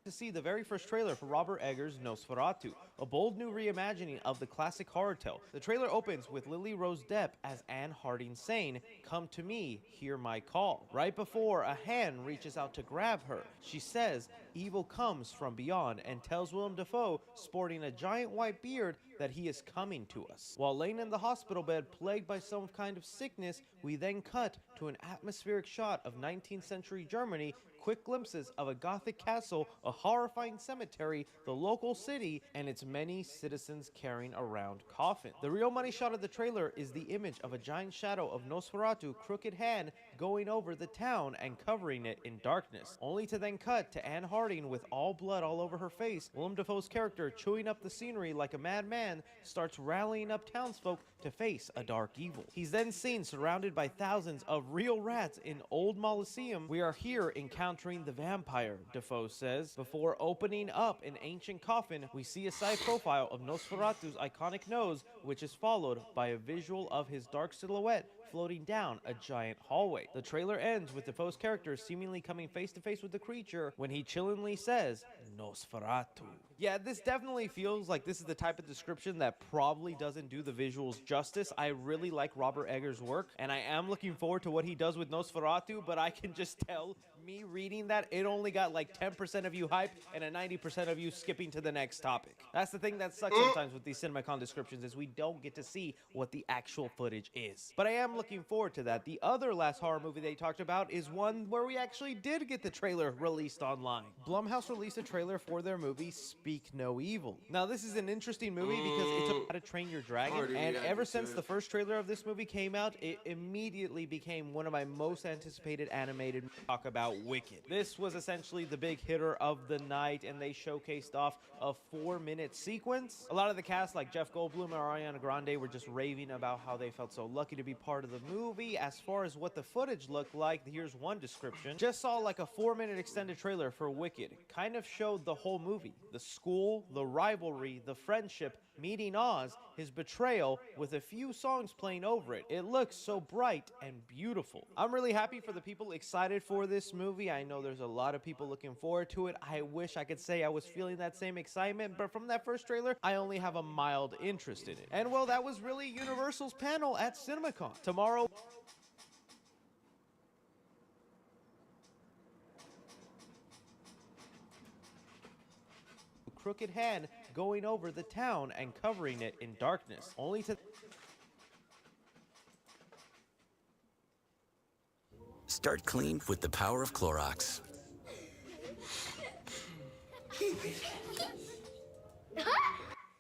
to see the very first trailer for Robert Eggers' Nosferatu, a bold new reimagining of the classic horror tale. The trailer opens with Lily Rose Depp as Anne Harding saying, "Come to me, hear my call." Right before a hand reaches out to grab her, she says, "Evil comes from beyond," and tells Willem Dafoe, sporting a giant white beard, that he is coming to us. While laying in the hospital bed, plagued by some kind of sickness, we then cut to an atmospheric shot of 19th century Germany, quick glimpses of a Gothic castle, a horrifying cemetery, the local city, and its many citizens carrying around coffins. The real money shot of the trailer is the image of a giant shadow of Nosferatu, crooked hand, going over the town and covering it in darkness, only to then cut to Anne Harding with all blood all over her face. Willem Dafoe's character, chewing up the scenery like a madman, starts rallying up townsfolk to face a dark evil. He's then seen surrounded by thousands of real rats in Old Molosseum. We are here encountering the vampire, Dafoe says. Before opening up an ancient coffin, we see a side profile of Nosferatu's iconic nose, which is followed by a visual of his dark silhouette floating down a giant hallway. The trailer ends with Defoe's character seemingly coming face to face with the creature when he chillingly says, "Nosferatu." Yeah, this definitely feels like this is the type of description that probably doesn't do the visuals justice. I really like Robert Eggers' work, and I am looking forward to what he does with Nosferatu, but I can just tell, me reading that, it only got like 10% of you hyped and a 90% of you skipping to the next topic. That's the thing that sucks sometimes with these CinemaCon descriptions, is we don't get to see what the actual footage is. But I am looking forward to that. The other last horror movie they talked about is one where we actually did get the trailer released online. Blumhouse released a trailer for their movie Speak No Evil. Now this is an interesting movie because it's about How to Train Your Dragon, and ever since the first trailer of this movie came out, it immediately became one of my most anticipated animated movies. Talk about Wicked. This was essentially the big hitter of the night, and they showcased off a 4-minute sequence. A lot of the cast like Jeff Goldblum and Ariana Grande were just raving about how they felt so lucky to be part of the movie. As far as what the footage looked like, here's one description. Just saw like a 4-minute extended trailer for Wicked. Kind of showed the whole movie. The school, the rivalry, the friendship, meeting Oz, his betrayal, with a few songs playing over it. It looks so bright and beautiful. I'm really happy for the people excited for this movie. I know there's a lot of people looking forward to it. I wish I could say I was feeling that same excitement, but from that first trailer, I only have a mild interest in it. And well, that was really Universal's panel at CinemaCon. Tomorrow... crooked hand going over the town and covering it in darkness, only to... Start clean with the power of Clorox.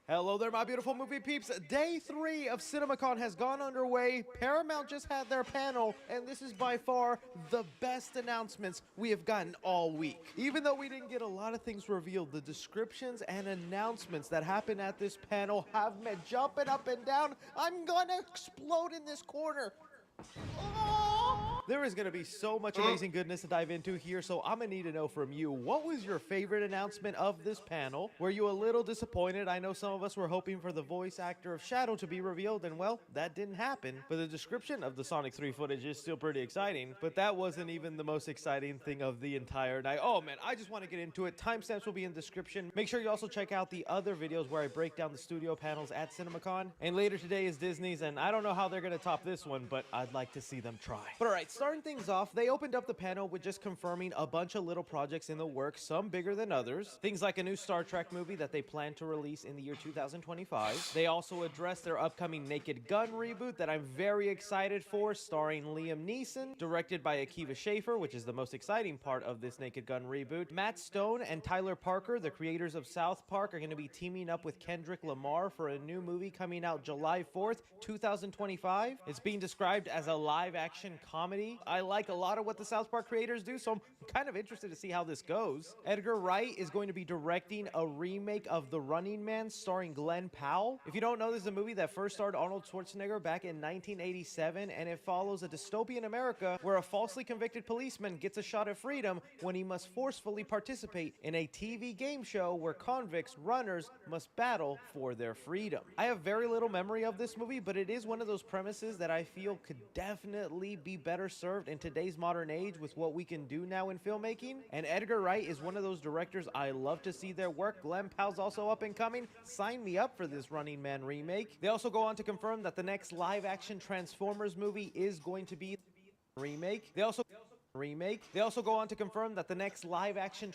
Hello there, my beautiful movie peeps. Day 3 of CinemaCon has gone underway. Paramount just had their panel, and this is by far the best announcements we have gotten all week. Even though we didn't get a lot of things revealed, the descriptions and announcements that happened at this panel have me jumping up and down. I'm gonna explode in this corner. There is going to be so much amazing goodness to dive into here, so I'm going to need to know from you, what was your favorite announcement of this panel? Were you a little disappointed? I know some of us were hoping for the voice actor of Shadow to be revealed, and well, that didn't happen. But the description of the Sonic 3 footage is still pretty exciting, but that wasn't even the most exciting thing of the entire night. Oh man, I just want to get into it. Timestamps will be in the description. Make sure you also check out the other videos where I break down the studio panels at CinemaCon. And later today is Disney's, and I don't know how they're going to top this one, but I'd like to see them try. But alright, starting things off, they opened up the panel with just confirming a bunch of little projects in the works, some bigger than others. Things like a new Star Trek movie that they plan to release in the year 2025. They also addressed their upcoming Naked Gun reboot that I'm very excited for, starring Liam Neeson, directed by Akiva Schaffer, which is the most exciting part of this Naked Gun reboot. Matt Stone and Tyler Parker, the creators of South Park, are going to be teaming up with Kendrick Lamar for a new movie coming out July 4th, 2025. It's being described as a live-action comedy. I like a lot of what the South Park creators do, so I'm kind of interested to see how this goes. Edgar Wright is going to be directing a remake of The Running Man starring Glenn Powell. If you don't know, this is a movie that first starred Arnold Schwarzenegger back in 1987, and it follows a dystopian America where a falsely convicted policeman gets a shot at freedom when he must forcefully participate in a TV game show where convicts, runners, must battle for their freedom. I have very little memory of this movie, but it is one of those premises that I feel could definitely be better served in today's modern age with what we can do now in filmmaking. And Edgar Wright is one of those directors I love to see their work. Glenn Powell's also up and coming. Sign me up for this Running Man remake. They also go on to confirm that the next live-action Transformers movie is going to be remake. They also go on to confirm that the next live-action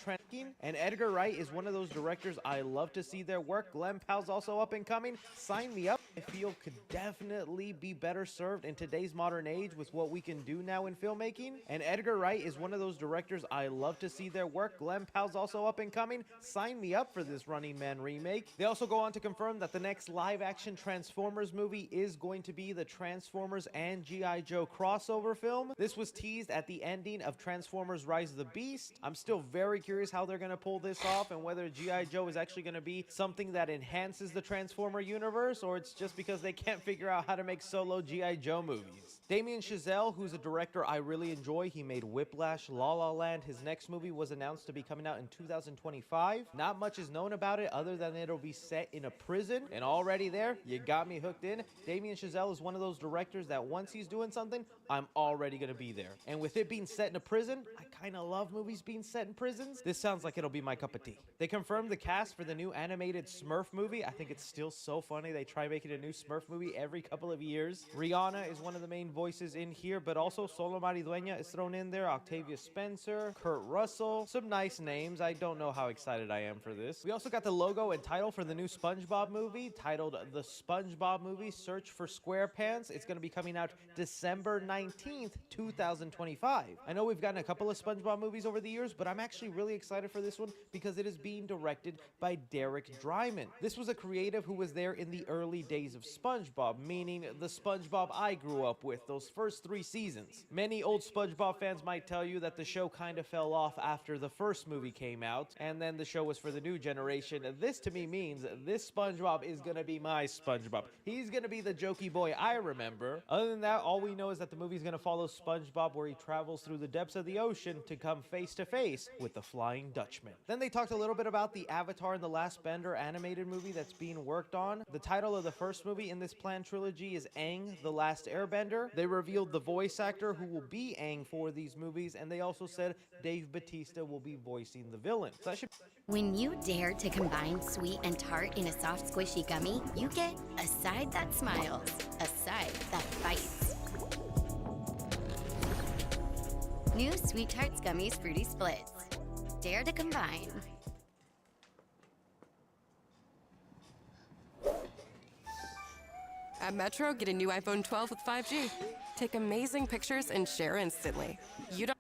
and Edgar Wright is one of those directors I love to see their work. Glenn Powell's also up and coming. Sign me up. I feel could definitely be better served in today's modern age with what we can do now in filmmaking. And Edgar Wright is one of those directors I love to see their work. Glenn Powell's also up and coming. Sign me up for this Running Man remake. They also go on to confirm that the next live-action Transformers movie is going to be the Transformers and G.I. Joe crossover film. This was teased at the ending of Transformers Rise of the Beast. I'm still very curious how they're going to pull this off and whether G.I. Joe is actually going to be something that enhances the Transformer universe, or it's just because they can't figure out how to make solo G.I. Joe movies. Damien Chazelle, who's a director I really enjoy, he made Whiplash, La La Land. His next movie was announced to be coming out in 2025. Not much is known about it other than it'll be set in a prison, and already there, you got me hooked in. Damien Chazelle is one of those directors that once he's doing something, I'm already going to be there. And with it being set in a prison, I kind of love movies being set in prisons. This sounds like it'll be my cup of tea. They confirmed the cast for the new animated Smurf movie. I think it's still so funny. They try making a new Smurf movie every couple of years. Rihanna is one of the main voices in here, but also Solo Maridueña is thrown in there, Octavia Spencer, Kurt Russell, some nice names. I don't know how excited I am for this. We also got the logo and title for the new SpongeBob movie, titled The SpongeBob Movie Search for SquarePants. It's going to be coming out December 19th, 2025. I know we've gotten a couple of SpongeBob movies over the years, but I'm actually really excited for this one because it is being directed by Derek Drymon. This was a creative who was there in the early days of SpongeBob, meaning the SpongeBob I grew up with, those first 3 seasons. Many old SpongeBob fans might tell you that the show kind of fell off after the first movie came out, and then the show was for the new generation. This to me means this SpongeBob is gonna be my SpongeBob. He's gonna be the jokey boy I remember. Other than that, all we know is that the movie's gonna follow SpongeBob where he travels through the depths of the ocean to come face to face with the Flying Dutchman. Then they talked a little bit about the Avatar and the Last Bender animated movie that's being worked on. The title of the first movie in this planned trilogy is Aang, The Last Airbender. They revealed the voice actor who will be Aang for these movies, and they also said Dave Bautista will be voicing the villain. So that should... When you dare to combine sweet and tart in a soft, squishy gummy, you get a side that smiles, a side that bites. New Sweet Tarts Gummies Fruity Splits. Dare to combine. At Metro, get a new iPhone 12 with 5G. Take amazing pictures and share instantly. You don't...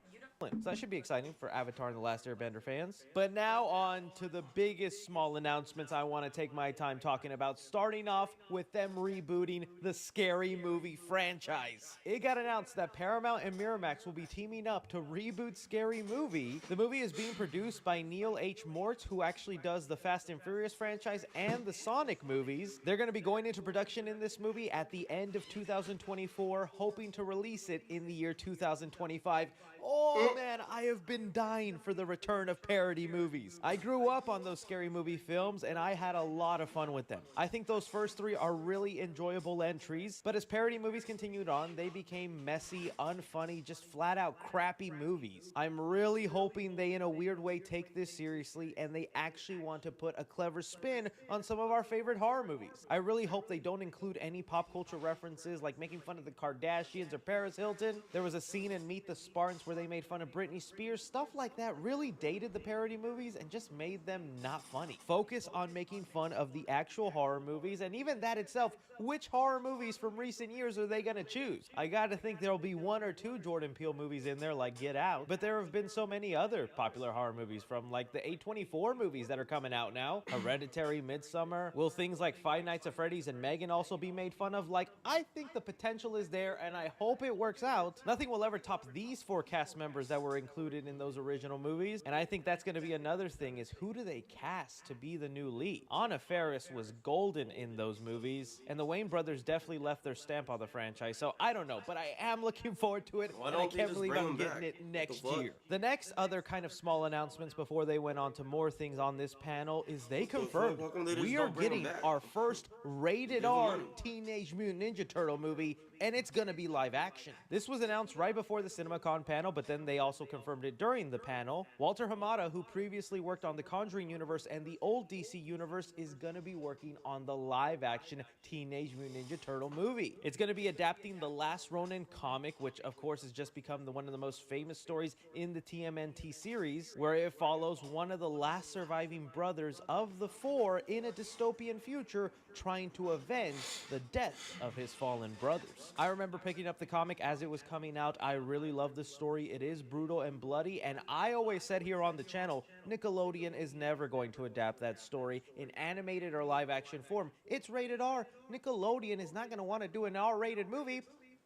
So that should be exciting for Avatar and The Last Airbender fans. But now on to the biggest small announcements I want to take my time talking about, starting off with them rebooting the Scary Movie franchise. It got announced that Paramount and Miramax will be teaming up to reboot Scary Movie. The movie is being produced by Neil H. Mort, who actually does the Fast and Furious franchise and the Sonic movies. They're going to be going into production in this movie at the end of 2024, hoping to release it in the year 2025. Oh man, I have been dying for the return of parody movies. I grew up on those Scary Movie films and I had a lot of fun with them. I think those first three are really enjoyable entries, but as parody movies continued on, they became messy, unfunny, just flat out crappy movies. I'm really hoping they in a weird way take this seriously and they actually want to put a clever spin on some of our favorite horror movies. I really hope they don't include any pop culture references like making fun of the Kardashians or Paris Hilton. There was a scene in Meet the Spartans where they made fun of Britney Spears. Stuff like that really dated the parody movies and just made them not funny. Focus on making fun of the actual horror movies, and even that itself, which horror movies from recent years are they gonna choose? I gotta think there'll be one or two Jordan Peele movies in there like Get Out, but there have been so many other popular horror movies from like the A24 movies that are coming out now. Hereditary, Midsommar. Will things like Five Nights at Freddy's and Megan also be made fun of? Like, I think the potential is there and I hope it works out. Nothing will ever top these four cast members that were included in those original movies, and I think that's going to be another thing, is who do they cast to be the new lead? Anna Faris was golden in those movies, and the Wayne brothers definitely left their stamp on the franchise, so I don't know, but I am looking forward to it, and I can't believe I'm getting it next year. The next other kind of small announcements before they went on to more things on this panel is they confirmed we are getting our first rated R Teenage Mutant Ninja Turtle movie, and it's gonna be live action. This was announced right before the CinemaCon panel, but then they also confirmed it during the panel. Walter Hamada, who previously worked on the Conjuring universe and the old DC universe, is gonna be working on the live action Teenage Mutant Ninja Turtle movie. It's gonna be adapting the Last Ronin comic, which of course has just become one of the most famous stories in the TMNT series, where it follows one of the last surviving brothers of the four in a dystopian future trying to avenge the death of his fallen brothers. I remember picking up the comic as it was coming out. I really love the story. It is brutal and bloody, and I always said here on the channel, Nickelodeon is never going to adapt that story in animated or live action form. It's rated R. Nickelodeon is not going to want to do an R-rated movie.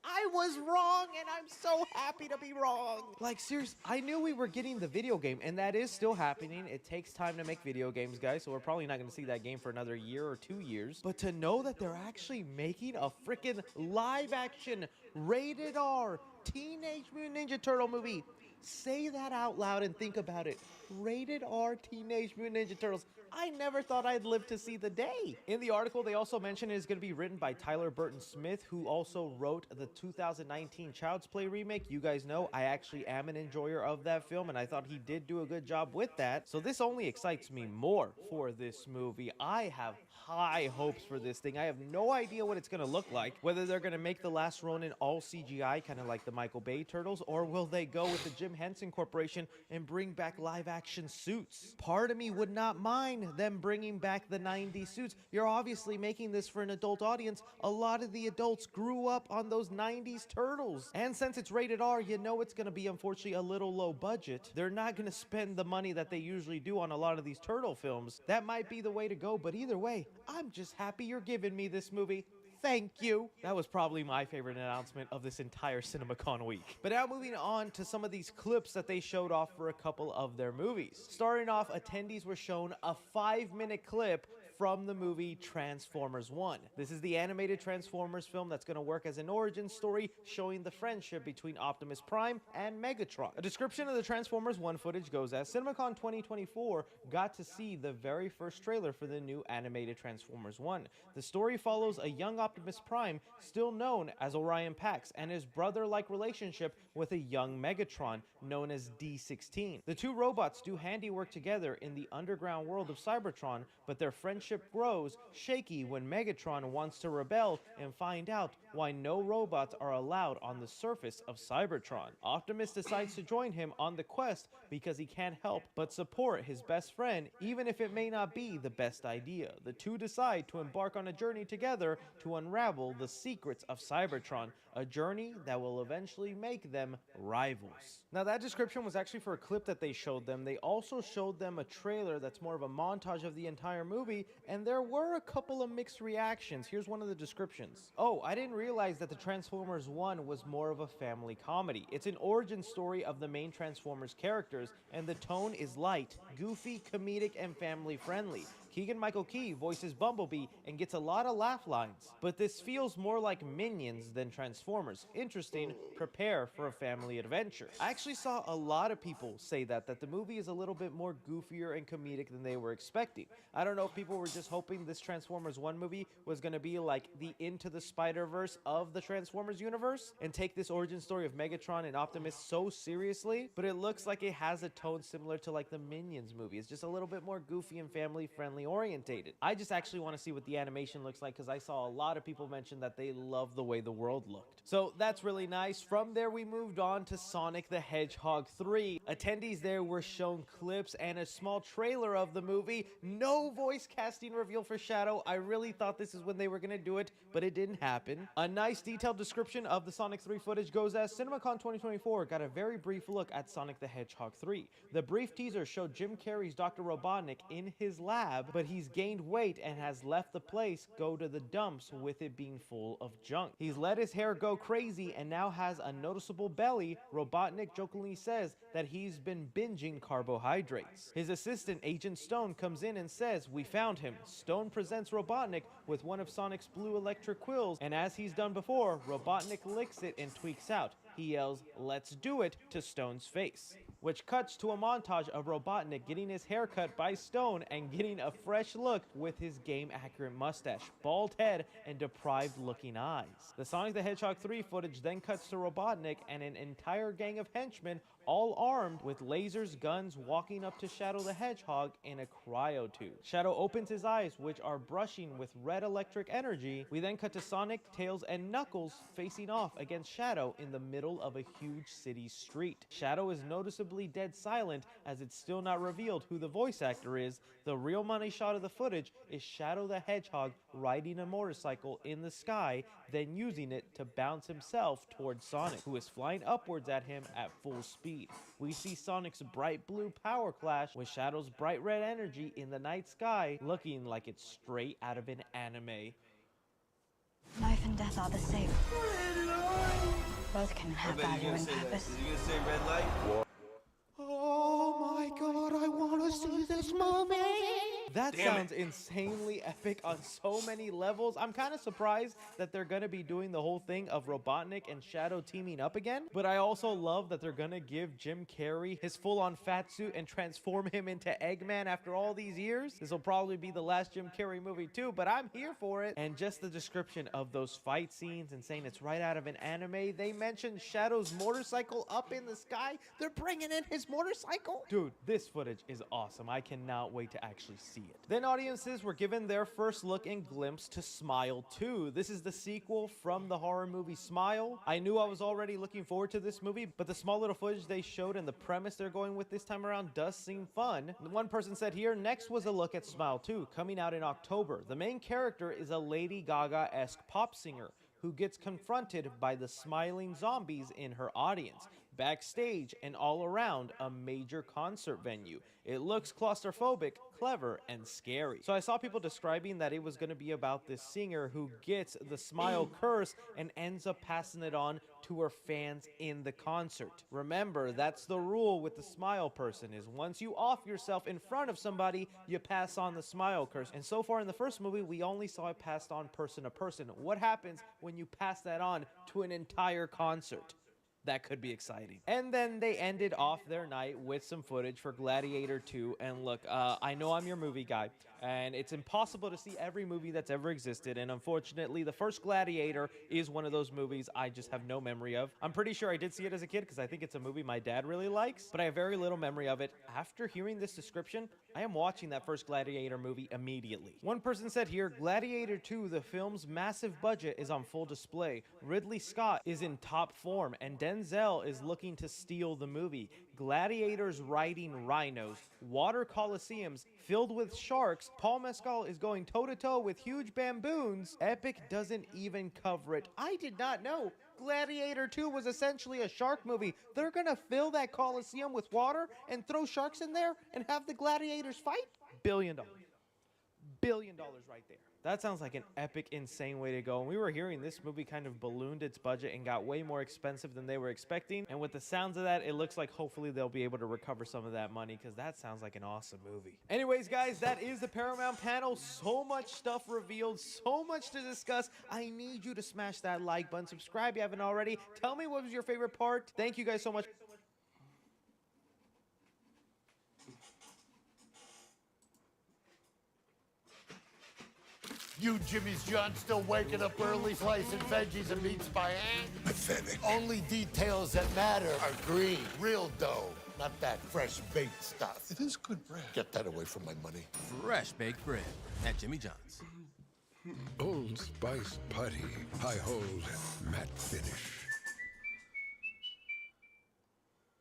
I was wrong, and I'm so happy to be wrong. Like, seriously, I knew we were getting the video game, and that is still happening. It takes time to make video games, guys, so we're probably not going to see that game for another year or 2 years. But to know that they're actually making a freaking live-action, rated R, Teenage Mutant Ninja Turtle movie. Say that out loud and think about it. Rated R Teenage Mutant Ninja Turtles. I never thought I'd live to see the day. In the article, they also mentioned it is going to be written by Tyler Burton Smith, who also wrote the 2019 Child's Play remake. You guys know I actually am an enjoyer of that film, and I thought he did do a good job with that. So this only excites me more for this movie. I have high hopes for this thing. I have no idea what it's going to look like. Whether they're going to make The Last Ronin all CGI, kind of like the Michael Bay Turtles, or will they go with the Jim Henson Corporation and bring back live action suits? Part of me would not mind them bringing back the 90s suits. You're obviously making this for an adult audience. A lot of the adults grew up on those 90s Turtles. And since it's rated R, you know it's going to be unfortunately a little low budget. They're not going to spend the money that they usually do on a lot of these Turtle films. That might be the way to go, but either way, I'm just happy you're giving me this movie. Thank you. That was probably my favorite announcement of this entire CinemaCon week. But now moving on to some of these clips that they showed off for a couple of their movies. Starting off, attendees were shown a 5-minute clip from the movie Transformers 1. This is the animated Transformers film that's going to work as an origin story showing the friendship between Optimus Prime and Megatron. A description of the Transformers 1 footage goes as CinemaCon 2024 got to see the very first trailer for the new animated Transformers 1. The story follows a young Optimus Prime, still known as Orion Pax, and his brother-like relationship with a young Megatron known as D-16. The two robots do handiwork together in the underground world of Cybertron, but their friendship friendship grows shaky when Megatron wants to rebel and find out why no robots are allowed on the surface of Cybertron. Optimus decides to join him on the quest because he can't help but support his best friend, even if it may not be the best idea. The two decide to embark on a journey together to unravel the secrets of Cybertron, a journey that will eventually make them rivals. Now, that description was actually for a clip that they showed them. They also showed them a trailer that's more of a montage of the entire movie, and there were a couple of mixed reactions. Here's one of the descriptions. Oh, I didn't realize that the Transformers 1 was more of a family comedy. It's an origin story of the main Transformers characters, and the tone is light, goofy, comedic, and family friendly. Keegan-Michael Key voices Bumblebee and gets a lot of laugh lines, but this feels more like Minions than Transformers. Interesting, prepare for a family adventure. I actually saw a lot of people say that the movie is a little bit more goofier and comedic than they were expecting. I don't know if people were just hoping this Transformers 1 movie was going to be like the Into the Spider-Verse of the Transformers universe and take this origin story of Megatron and Optimus so seriously, but it looks like it has a tone similar to like the Minions movie. It's just a little bit more goofy and family friendly orientated. I just actually want to see what the animation looks like because I saw a lot of people mention that they love the way the world looked. So that's really nice. From there, we moved on to Sonic the Hedgehog 3. Attendees there were shown clips and a small trailer of the movie. No voice casting reveal for Shadow. I really thought this is when they were going to do it, but it didn't happen. A nice detailed description of the Sonic 3 footage goes as CinemaCon 2024 got a very brief look at Sonic the Hedgehog 3. The brief teaser showed Jim Carrey's Dr. Robotnik in his lab, but he's gained weight and has left the place go to the dumps with it being full of junk. He's let his hair go crazy and now has a noticeable belly. Robotnik jokingly says that he's been binging carbohydrates. His assistant, Agent Stone, comes in and says, "We found him." Stone presents Robotnik with one of Sonic's blue electric quills, and as he's done before, Robotnik licks it and tweaks out. He yells, "Let's do it," to Stone's face, which cuts to a montage of Robotnik getting his hair cut by Stone and getting a fresh look with his game-accurate mustache, bald head, and deprived-looking eyes. The Sonic the Hedgehog 3 footage then cuts to Robotnik and an entire gang of henchmen all armed with lasers, guns, walking up to Shadow the Hedgehog in a cryo tube. Shadow opens his eyes, which are brushing with red electric energy. We then cut to Sonic, Tails, and Knuckles facing off against Shadow in the middle of a huge city street. Shadow is noticeably dead silent as it's still not revealed who the voice actor is. The real money shot of the footage is Shadow the Hedgehog riding a motorcycle in the sky, then using it to bounce himself towards Sonic, who is flying upwards at him at full speed. We see Sonic's bright blue power clash with Shadow's bright red energy in the night sky, looking like it's straight out of an anime. Life and death are the same. Both can have value and purpose. Is he gonna say red light? Oh my god, I want to see this movie! That Damn sounds insanely epic on so many levels. I'm kind of surprised that they're going to be doing the whole thing of Robotnik and Shadow teaming up again. But I also love that they're going to give Jim Carrey his full-on fat suit and transform him into Eggman after all these years. This will probably be the last Jim Carrey movie too, but I'm here for it. And just the description of those fight scenes and saying it's right out of an anime. They mentioned Shadow's motorcycle up in the sky. They're bringing in his motorcycle. Dude, this footage is awesome. I cannot wait to actually see it. Then audiences were given their first look and glimpse to Smile 2. This is the sequel from the horror movie Smile. I knew I was already looking forward to this movie, but the small little footage they showed and the premise they're going with this time around does seem fun. One person said here, next was a look at Smile 2, coming out in October. The main character is a Lady Gaga-esque pop singer who gets confronted by the smiling zombies in her audience, backstage, and all around a major concert venue. It looks claustrophobic, clever, and scary. So I saw people describing that it was going to be about this singer who gets the smile curse and ends up passing it on to her fans in the concert. Remember, that's the rule with the smile person, is once you off yourself in front of somebody, you pass on the smile curse. And so far in the first movie, we only saw it passed on person to person. What happens when you pass that on to an entire concert? That could be exciting. And then they ended off their night with some footage for Gladiator 2. And look, I know I'm your movie guy, and it's impossible to see every movie that's ever existed. And unfortunately, the first Gladiator is one of those movies I just have no memory of. I'm pretty sure I did see it as a kid because I think it's a movie my dad really likes, but I have very little memory of it. After hearing this description, I am watching that first Gladiator movie immediately. One person said here, Gladiator 2, the film's massive budget is on full display. Ridley Scott is in top form, and Denzel is looking to steal the movie. Gladiators riding rhinos, water coliseums filled with sharks, Paul Mescal is going toe-to-toe with huge baboons. Epic doesn't even cover it. I did not know Gladiator 2 was essentially a shark movie. They're gonna fill that coliseum with water and throw sharks in there and have the gladiators fight? $1 billion. $1 billion right there. That sounds like an epic, insane way to go. And we were hearing this movie kind of ballooned its budget and got way more expensive than they were expecting. And with the sounds of that, it looks like hopefully they'll be able to recover some of that money, because that sounds like an awesome movie. Anyways, guys, that is the Paramount panel. So much stuff revealed, so much to discuss. I need you to smash that like button, subscribe if you haven't already. Tell me what was your favorite part. Thank you guys so much. You Jimmy's John still waking up early, slicing veggies and meats by hand? Pathetic. Only details that matter are green, real dough, not that fresh baked stuff. It is good bread. Get that away from my money. Fresh baked bread at Jimmy John's. Old Spice putty, high hold, matte finish.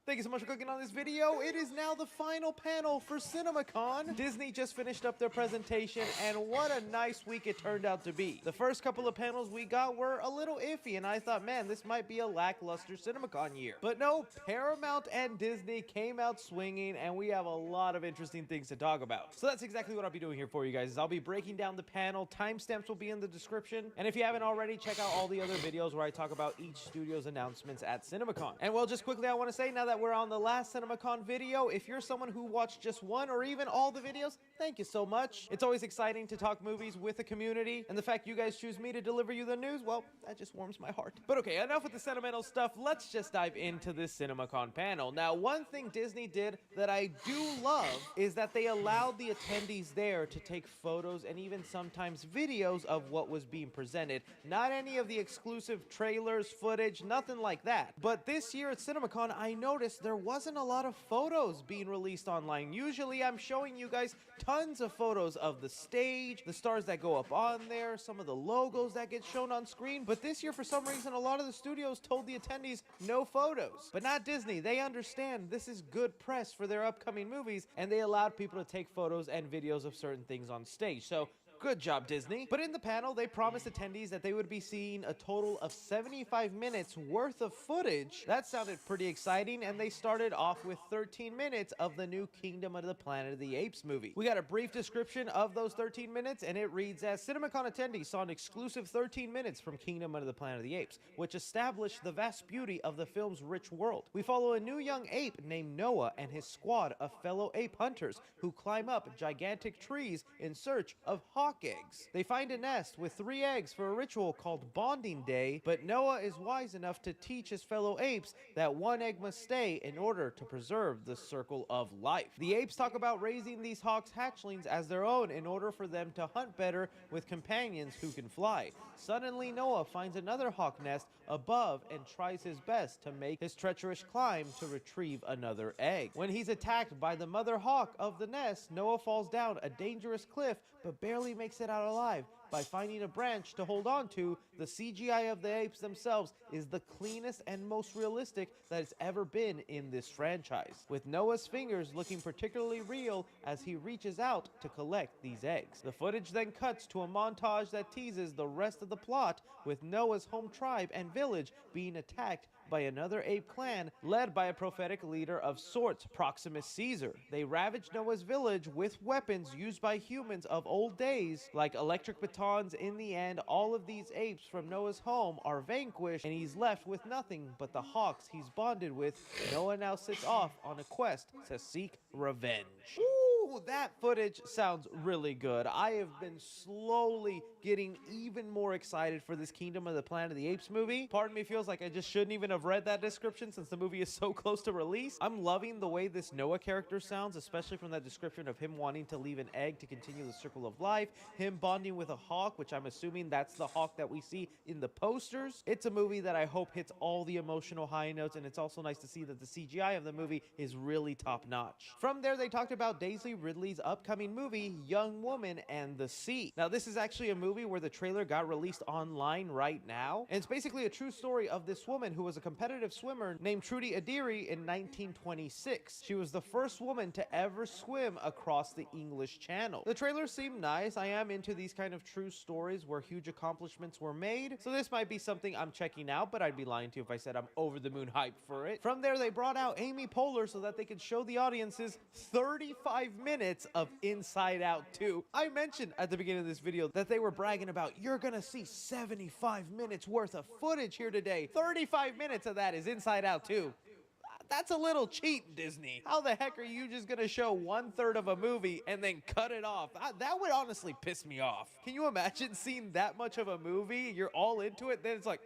Thank you so much for clicking on this video. It is now the final panel for CinemaCon. Disney just finished up their presentation, and what a nice week it turned out to be. The first couple of panels we got were a little iffy, and I thought, man, this might be a lackluster CinemaCon year. But no, Paramount and Disney came out swinging, and we have a lot of interesting things to talk about. So that's exactly what I'll be doing here for you guys. I'll be breaking down the panel. Timestamps will be in the description. And if you haven't already, check out all the other videos where I talk about each studio's announcements at CinemaCon. And well, just quickly, I want to say, now that we're on the last CinemaCon video, if you're someone who watched just one or even all the videos, thank you so much. It's always exciting to talk movies with the community, and the fact you guys choose me to deliver you the news, well, that just warms my heart. But okay, enough with the sentimental stuff. Let's just dive into this CinemaCon panel. Now, one thing Disney did that I do love is that they allowed the attendees there to take photos and even sometimes videos of what was being presented. Not any of the exclusive trailers, footage, nothing like that. But this year at CinemaCon, I noticed there wasn't a lot of photos being released online. Usually I'm showing you guys tons of photos of the stage, the stars that go up on there, some of the logos that get shown on screen. But this year, for some reason, a lot of the studios told the attendees no photos. But not Disney. They understand this is good press for their upcoming movies, and they allowed people to take photos and videos of certain things on stage. So good job, Disney. But in the panel, they promised attendees that they would be seeing a total of 75 minutes worth of footage. That sounded pretty exciting, and they started off with 13 minutes of the new Kingdom of the Planet of the Apes movie. We got a brief description of those 13 minutes, and it reads as, CinemaCon attendees saw an exclusive 13 minutes from Kingdom of the Planet of the Apes, which established the vast beauty of the film's rich world. We follow a new young ape named Noah and his squad of fellow ape hunters who climb up gigantic trees in search of hawk eggs. They find a nest with 3 eggs for a ritual called Bonding Day, but Noah is wise enough to teach his fellow apes that 1 egg must stay in order to preserve the circle of life. The apes talk about raising these hawks hatchlings as their own in order for them to hunt better with companions who can fly. Suddenly, Noah finds another hawk nest above and tries his best to make his treacherous climb to retrieve another egg. When he's attacked by the mother hawk of the nest, Noah falls down a dangerous cliff but barely makes it out alive. By finding a branch to hold on to, the CGI of the apes themselves is the cleanest and most realistic that it's ever been in this franchise, with Noah's fingers looking particularly real as he reaches out to collect these eggs. The footage then cuts to a montage that teases the rest of the plot, with Noah's home tribe and village being attacked by another ape clan led by a prophetic leader of sorts, Proximus Caesar. They ravage Noah's village with weapons used by humans of old days, like electric batons. In the end, all of these apes from Noah's home are vanquished, and he's left with nothing but the hawks he's bonded with. Noah now sets off on a quest to seek revenge. Ooh, Ooh, that footage sounds really good. I have been slowly getting even more excited for this Kingdom of the Planet of the Apes movie. Part of me feels like I just shouldn't even have read that description since the movie is so close to release. I'm loving the way this Noah character sounds, especially from that description of him wanting to leave an egg to continue the circle of life, him bonding with a hawk, which I'm assuming that's the hawk that we see in the posters. It's a movie that I hope hits all the emotional high notes, and it's also nice to see that the CGI of the movie is really top notch. From there, they talked about Daisy Ridley's upcoming movie, Young Woman and the Sea. Now, this is actually a movie where the trailer got released online right now, and it's basically a true story of this woman who was a competitive swimmer named Trudy Adiri in 1926. She was the first woman to ever swim across the English Channel. The trailer seemed nice. I am into these kind of true stories where huge accomplishments were made, so this might be something I'm checking out, but I'd be lying to you if I said I'm over the moon hyped for it. From there, they brought out Amy Poehler so that they could show the audiences 35 minutes of Inside Out 2. I mentioned at the beginning of this video that they were bragging about, you're gonna see 75 minutes worth of footage here today. 35 minutes of that is Inside Out 2. That's a little cheat, Disney. How the heck are you just gonna show 1/3 of a movie and then cut it off? That would honestly piss me off. Can you imagine seeing that much of a movie? You're all into it, then it's like,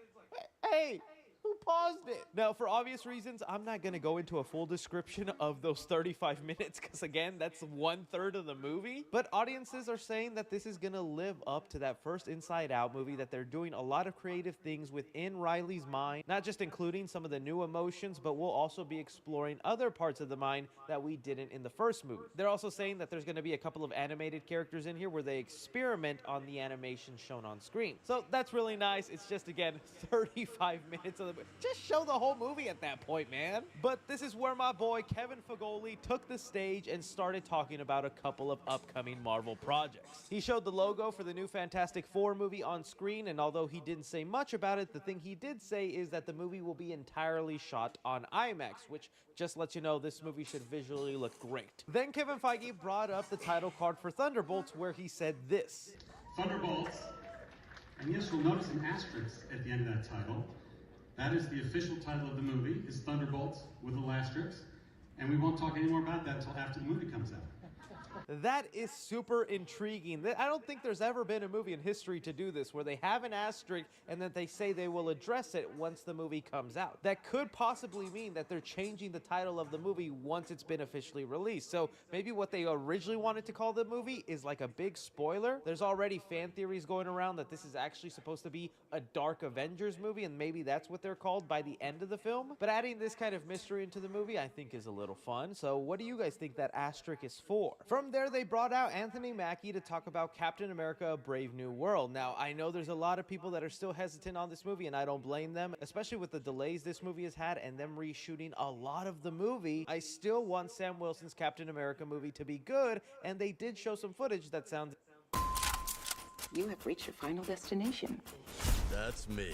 hey, who paused it? Now, for obvious reasons, I'm not going to go into a full description of those 35 minutes because, again, that's 1/3 of the movie. But audiences are saying that this is going to live up to that first Inside Out movie, that they're doing a lot of creative things within Riley's mind, not just including some of the new emotions, but we'll also be exploring other parts of the mind that we didn't in the first movie. They're also saying that there's going to be a couple of animated characters in here where they experiment on the animation shown on screen. So that's really nice. It's just, again, 35 minutes of the movie. Just show the whole movie at that point, man. But this is where my boy Kevin Feige took the stage and started talking about a couple of upcoming Marvel projects. He showed the logo for the new Fantastic Four movie on screen, and although he didn't say much about it, the thing he did say is that the movie will be entirely shot on IMAX, which just lets you know this movie should visually look great. Then Kevin Feige brought up the title card for Thunderbolts, where he said this. Thunderbolts, and yes, you'll notice an asterisk at the end of that title. That is the official title of the movie, is Thunderbolts with a asterisk, and we won't talk any more about that until after the movie comes out. That is super intriguing. I don't think there's ever been a movie in history to do this, where they have an asterisk and then they say they will address it once the movie comes out. That could possibly mean that they're changing the title of the movie once it's been officially released. So maybe what they originally wanted to call the movie is like a big spoiler. There's already fan theories going around that this is actually supposed to be a Dark Avengers movie, and maybe that's what they're called by the end of the film. But adding this kind of mystery into the movie, I think, is a little fun. So what do you guys think that asterisk is for? From there, they brought out Anthony Mackie to talk about Captain America: A Brave New World. Now, I know there's a lot of people that are still hesitant on this movie, and I don't blame them, especially with the delays this movie has had and them reshooting a lot of the movie. I still want Sam Wilson's Captain America movie to be good, and they did show some footage that sounds... You have reached your final destination. That's me.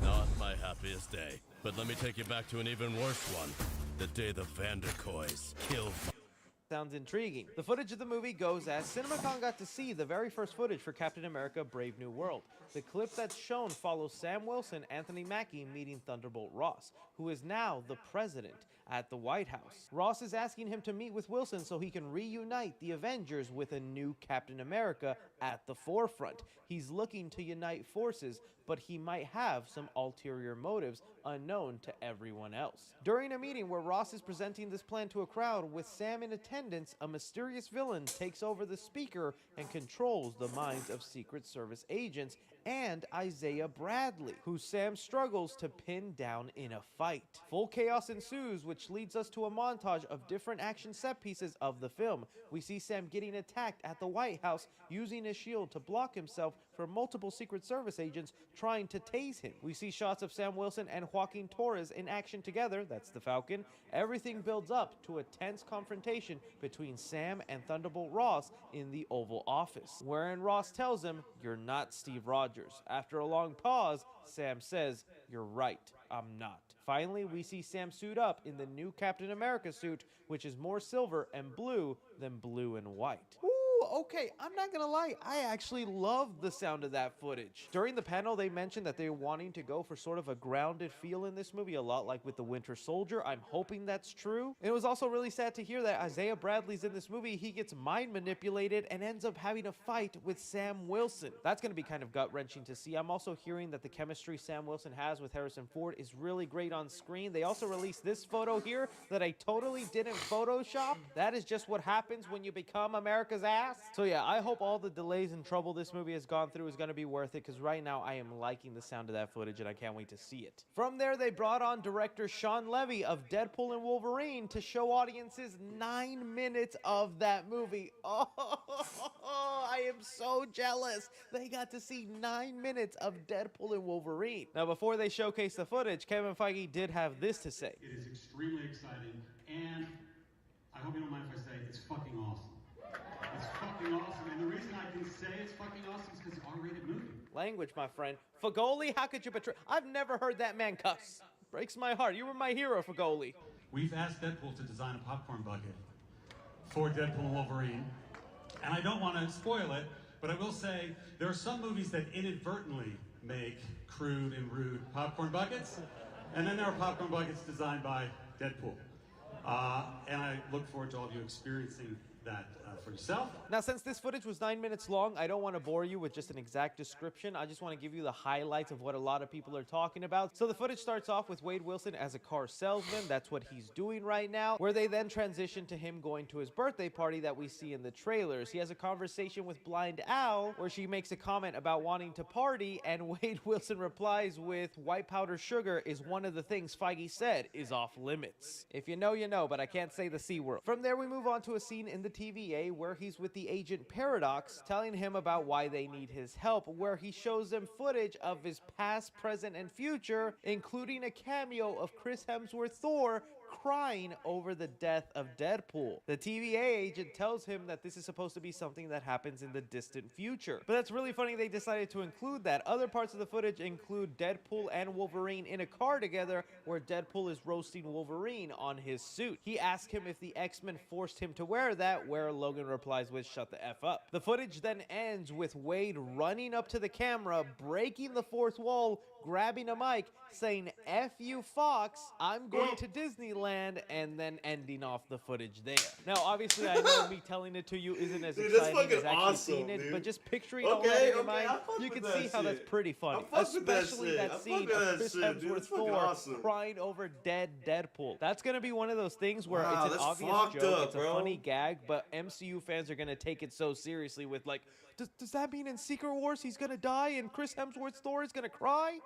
Not my happiest day. But let me take you back to an even worse one. The day the Vanderkoys killed... Sounds intriguing. The footage of the movie goes as CinemaCon got to see the very first footage for Captain America: Brave New World. The clip that's shown follows Sam Wilson, Anthony Mackie meeting Thunderbolt Ross, who is now the president at the White House. Ross is asking him to meet with Wilson so he can reunite the Avengers with a new Captain America at the forefront. He's looking to unite forces, but he might have some ulterior motives unknown to everyone else. During a meeting where Ross is presenting this plan to a crowd with Sam in attendance, a mysterious villain takes over the speaker and controls the minds of Secret Service agents and Isaiah Bradley, who Sam struggles to pin down in a fight. Full chaos ensues, which leads us to a montage of different action set pieces of the film. We see Sam getting attacked at the White House, using his shield to block himself from multiple Secret Service agents trying to tase him. We see shots of Sam Wilson and Joaquin Torres in action together, that's the Falcon. Everything builds up to a tense confrontation between Sam and Thunderbolt Ross in the Oval Office, wherein Ross tells him, "You're not Steve Rogers." After a long pause, Sam says, "You're right, I'm not." Finally, we see Sam suit up in the new Captain America suit, which is more silver and blue than blue and white. Ooh, okay, I'm not gonna lie, I actually love the sound of that footage. During the panel, they mentioned that they're wanting to go for sort of a grounded feel in this movie, a lot like with The Winter Soldier. I'm hoping that's true. It was also really sad to hear that Isaiah Bradley's in this movie. He gets mind manipulated and ends up having a fight with Sam Wilson. That's gonna be kind of gut-wrenching to see. I'm also hearing that the chemistry Sam Wilson has with Harrison Ford is really great on screen. They also released this photo here that I totally didn't Photoshop. That is just what happens when you become America's ass. So yeah, I hope all the delays and trouble this movie has gone through is going to be worth it, because right now I am liking the sound of that footage and I can't wait to see it. From there, they brought on director Sean Levy of Deadpool and Wolverine to show audiences 9 minutes of that movie. Oh, I am so jealous. They got to see 9 minutes of Deadpool and Wolverine. Now, before they showcase the footage, Kevin Feige did have this to say. It is extremely exciting, and I hope you don't mind if I say it's fucking awesome. It's fucking awesome, and the reason I can say it's fucking awesome is because it's an R-rated movie. Language, my friend. Fagoli, how could you betray? I've never heard that man cuss. Breaks my heart. You were my hero, Fagoli. We've asked Deadpool to design a popcorn bucket for Deadpool and Wolverine, and I don't want to spoil it, but I will say there are some movies that inadvertently make crude and rude popcorn buckets, and then there are popcorn buckets designed by Deadpool. And I look forward to all of you experiencing that for yourself. Now, since this footage was 9 minutes long, I don't want to bore you with just an exact description. I just want to give you the highlights of what a lot of people are talking about. So the footage starts off with Wade Wilson as a car salesman. That's what he's doing right now, where they then transition to him going to his birthday party that we see in the trailers. He has a conversation with Blind Al, where she makes a comment about wanting to party, and Wade Wilson replies with, white powder sugar is one of the things Feige said is off limits. If you know, you know, but I can't say the C word. From there, we move on to a scene in the TVA where he's with the agent Paradox, telling him about why they need his help, where he shows them footage of his past, present, and future, including a cameo of Chris Hemsworth Thor crying over the death of Deadpool. The TVA agent tells him that this is supposed to be something that happens in the distant future. But that's really funny they decided to include that. Other parts of the footage include Deadpool and Wolverine in a car together, where Deadpool is roasting Wolverine on his suit. He asks him if the X-Men forced him to wear that, where Logan replies with, shut the F up. The footage then ends with Wade running up to the camera, breaking the fourth wall, grabbing a mic, saying, F you Fox, I'm going to Disneyland, and then ending off the footage there. Now, obviously, I know me telling it to you isn't as exciting as actually seeing it, but just picturing all that in your mind, you can see how that's pretty funny. Especially that scene of Chris Hemsworth Thor crying over dead Deadpool. That's going to be one of those things where it's an obvious joke, it's a funny gag, but MCU fans are going to take it so seriously with like, does that mean in Secret Wars he's going to die and Chris Hemsworth's Thor is going to cry?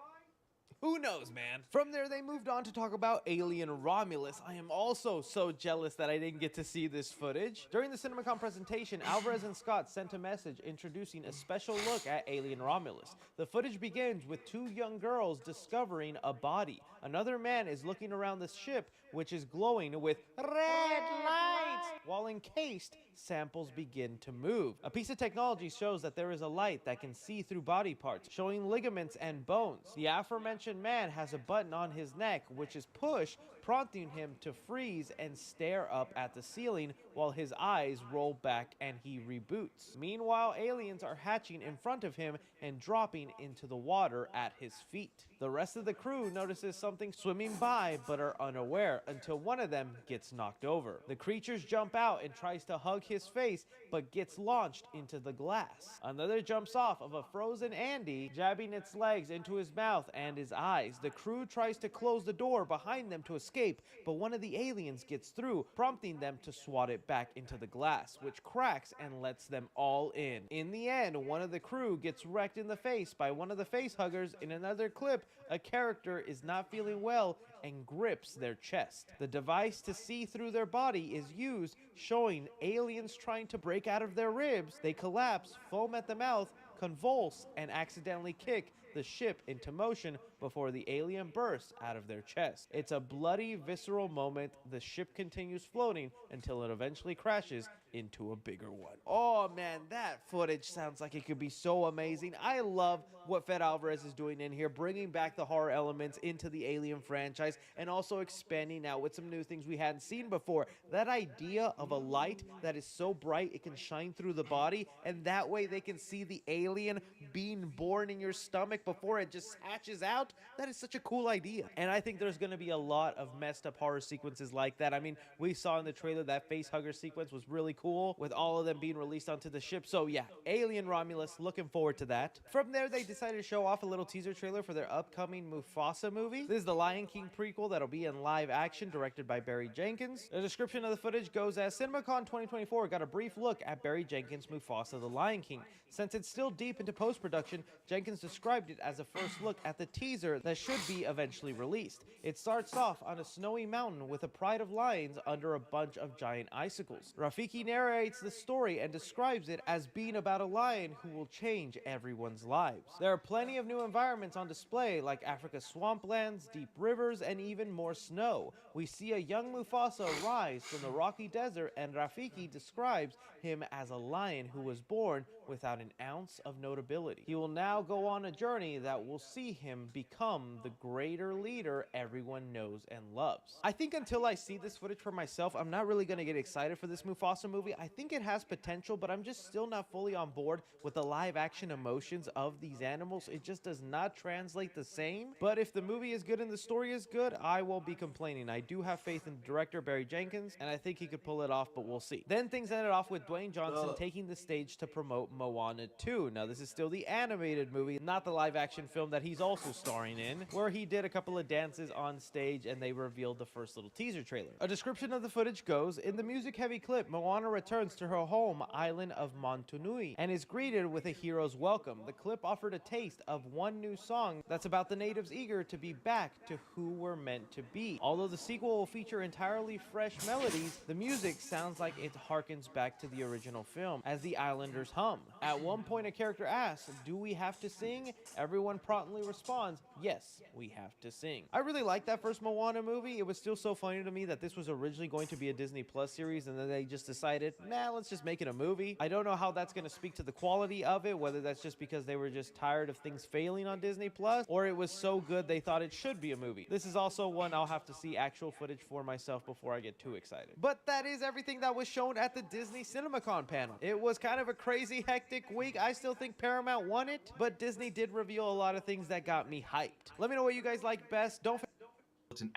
Who knows, man? From there, they moved on to talk about Alien Romulus. I am also so jealous that I didn't get to see this footage. During the CinemaCon presentation, Alvarez and Scott sent a message introducing a special look at Alien Romulus. The footage begins with 2 young girls discovering a body. Another man is looking around the ship, which is glowing with red lights. While encased, samples begin to move. A piece of technology shows that there is a light that can see through body parts, showing ligaments and bones. The aforementioned man has a button on his neck, which is pushed, prompting him to freeze and stare up at the ceiling while his eyes roll back and he reboots. Meanwhile, aliens are hatching in front of him and dropping into the water at his feet. The rest of the crew notices something swimming by but are unaware until one of them gets knocked over. The creatures jump out and tries to hug his face but gets launched into the glass. Another jumps off of a frozen Andy, jabbing its legs into his mouth and his eyes. The crew tries to close the door behind them to escape, but one of the aliens gets through, prompting them to swat it back into the glass, which cracks and lets them all in. In the end, one of the crew gets wrecked in the face by one of the face huggers. In another clip, a character is not feeling well and grips their chest. The device to see through their body is used, showing aliens trying to break out of their ribs. They collapse, foam at the mouth, convulse, and accidentally kick the ship into motion, before the alien bursts out of their chest. It's a bloody, visceral moment. The ship continues floating until it eventually crashes into a bigger one. Oh man, that footage sounds like it could be so amazing. I love what Fede Alvarez is doing in here, bringing back the horror elements into the Alien franchise and also expanding out with some new things we hadn't seen before. That idea of a light that is so bright it can shine through the body, and that way they can see the alien being born in your stomach before it just hatches out. That is such a cool idea. And I think there's going to be a lot of messed up horror sequences like that. I mean, we saw in the trailer that face hugger sequence was really cool with all of them being released onto the ship. So yeah, Alien Romulus, looking forward to that. From there, they decided to show off a little teaser trailer for their upcoming Mufasa movie. This is the Lion King prequel that'll be in live action, directed by Barry Jenkins. The description of the footage goes as CinemaCon 2024 got a brief look at Barry Jenkins' Mufasa the Lion King. Since it's still deep into post-production, Jenkins described it as a first look at the teaser that should be eventually released. It starts off on a snowy mountain with a pride of lions under a bunch of giant icicles. Rafiki narrates the story and describes it as being about a lion who will change everyone's lives. There are plenty of new environments on display, like Africa's swamplands, deep rivers, and even more snow. We see a young Mufasa rise from the rocky desert, and Rafiki describes him as a lion who was born without an ounce of notability. He will now go on a journey that will see him become the greater leader everyone knows and loves. I think until I see this footage for myself, I'm not really going to get excited for this Mufasa movie. I think it has potential, but I'm just still not fully on board with the live action emotions of these animals. It just does not translate the same. But if the movie is good and the story is good, I won't be complaining. I do have faith in director Barry Jenkins, and I think he could pull it off, but we'll see. Then things ended off with Dwayne Johnson taking the stage to promote Moana 2. Now, this is still the animated movie, not the live action film that he's also starring in, where he did a couple of dances on stage and they revealed the first little teaser trailer. A description of the footage goes, in the music-heavy clip, Moana returns to her home island of Motunui and is greeted with a hero's welcome. The clip offered a taste of one new song that's about the natives eager to be back to who we're meant to be. Although the sequel will feature entirely fresh melodies, the music sounds like it harkens back to the original film as the islanders hum. At one point, a character asks, do we have to sing? Everyone promptly responds, yes, we have to sing. I really liked that first Moana movie. It was still so funny to me that this was originally going to be a Disney Plus series and then they just decided, nah, let's just make it a movie. I don't know how that's going to speak to the quality of it, whether that's just because they were just tired of things failing on Disney Plus, or it was so good they thought it should be a movie. This is also one I'll have to see actual footage for myself before I get too excited. But that is everything that was shown at the Disney CinemaCon panel. It was kind of a crazy, hectic week. I still think Paramount won it, but Disney did reveal a lot of things that got me hyped. Let me know what you guys like best. Don't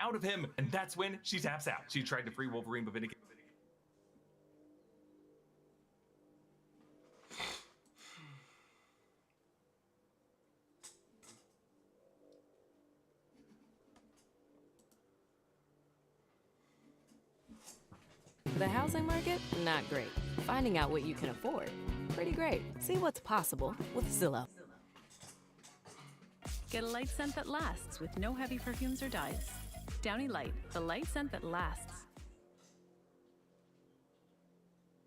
out of him, and that's when she taps out. She tried to free Wolverine, but Vindicator. The housing market? Not great. Finding out what you can afford? Pretty great. See what's possible with Zillow. Get a light scent that lasts with no heavy perfumes or dyes. Downy Light, the light scent that lasts.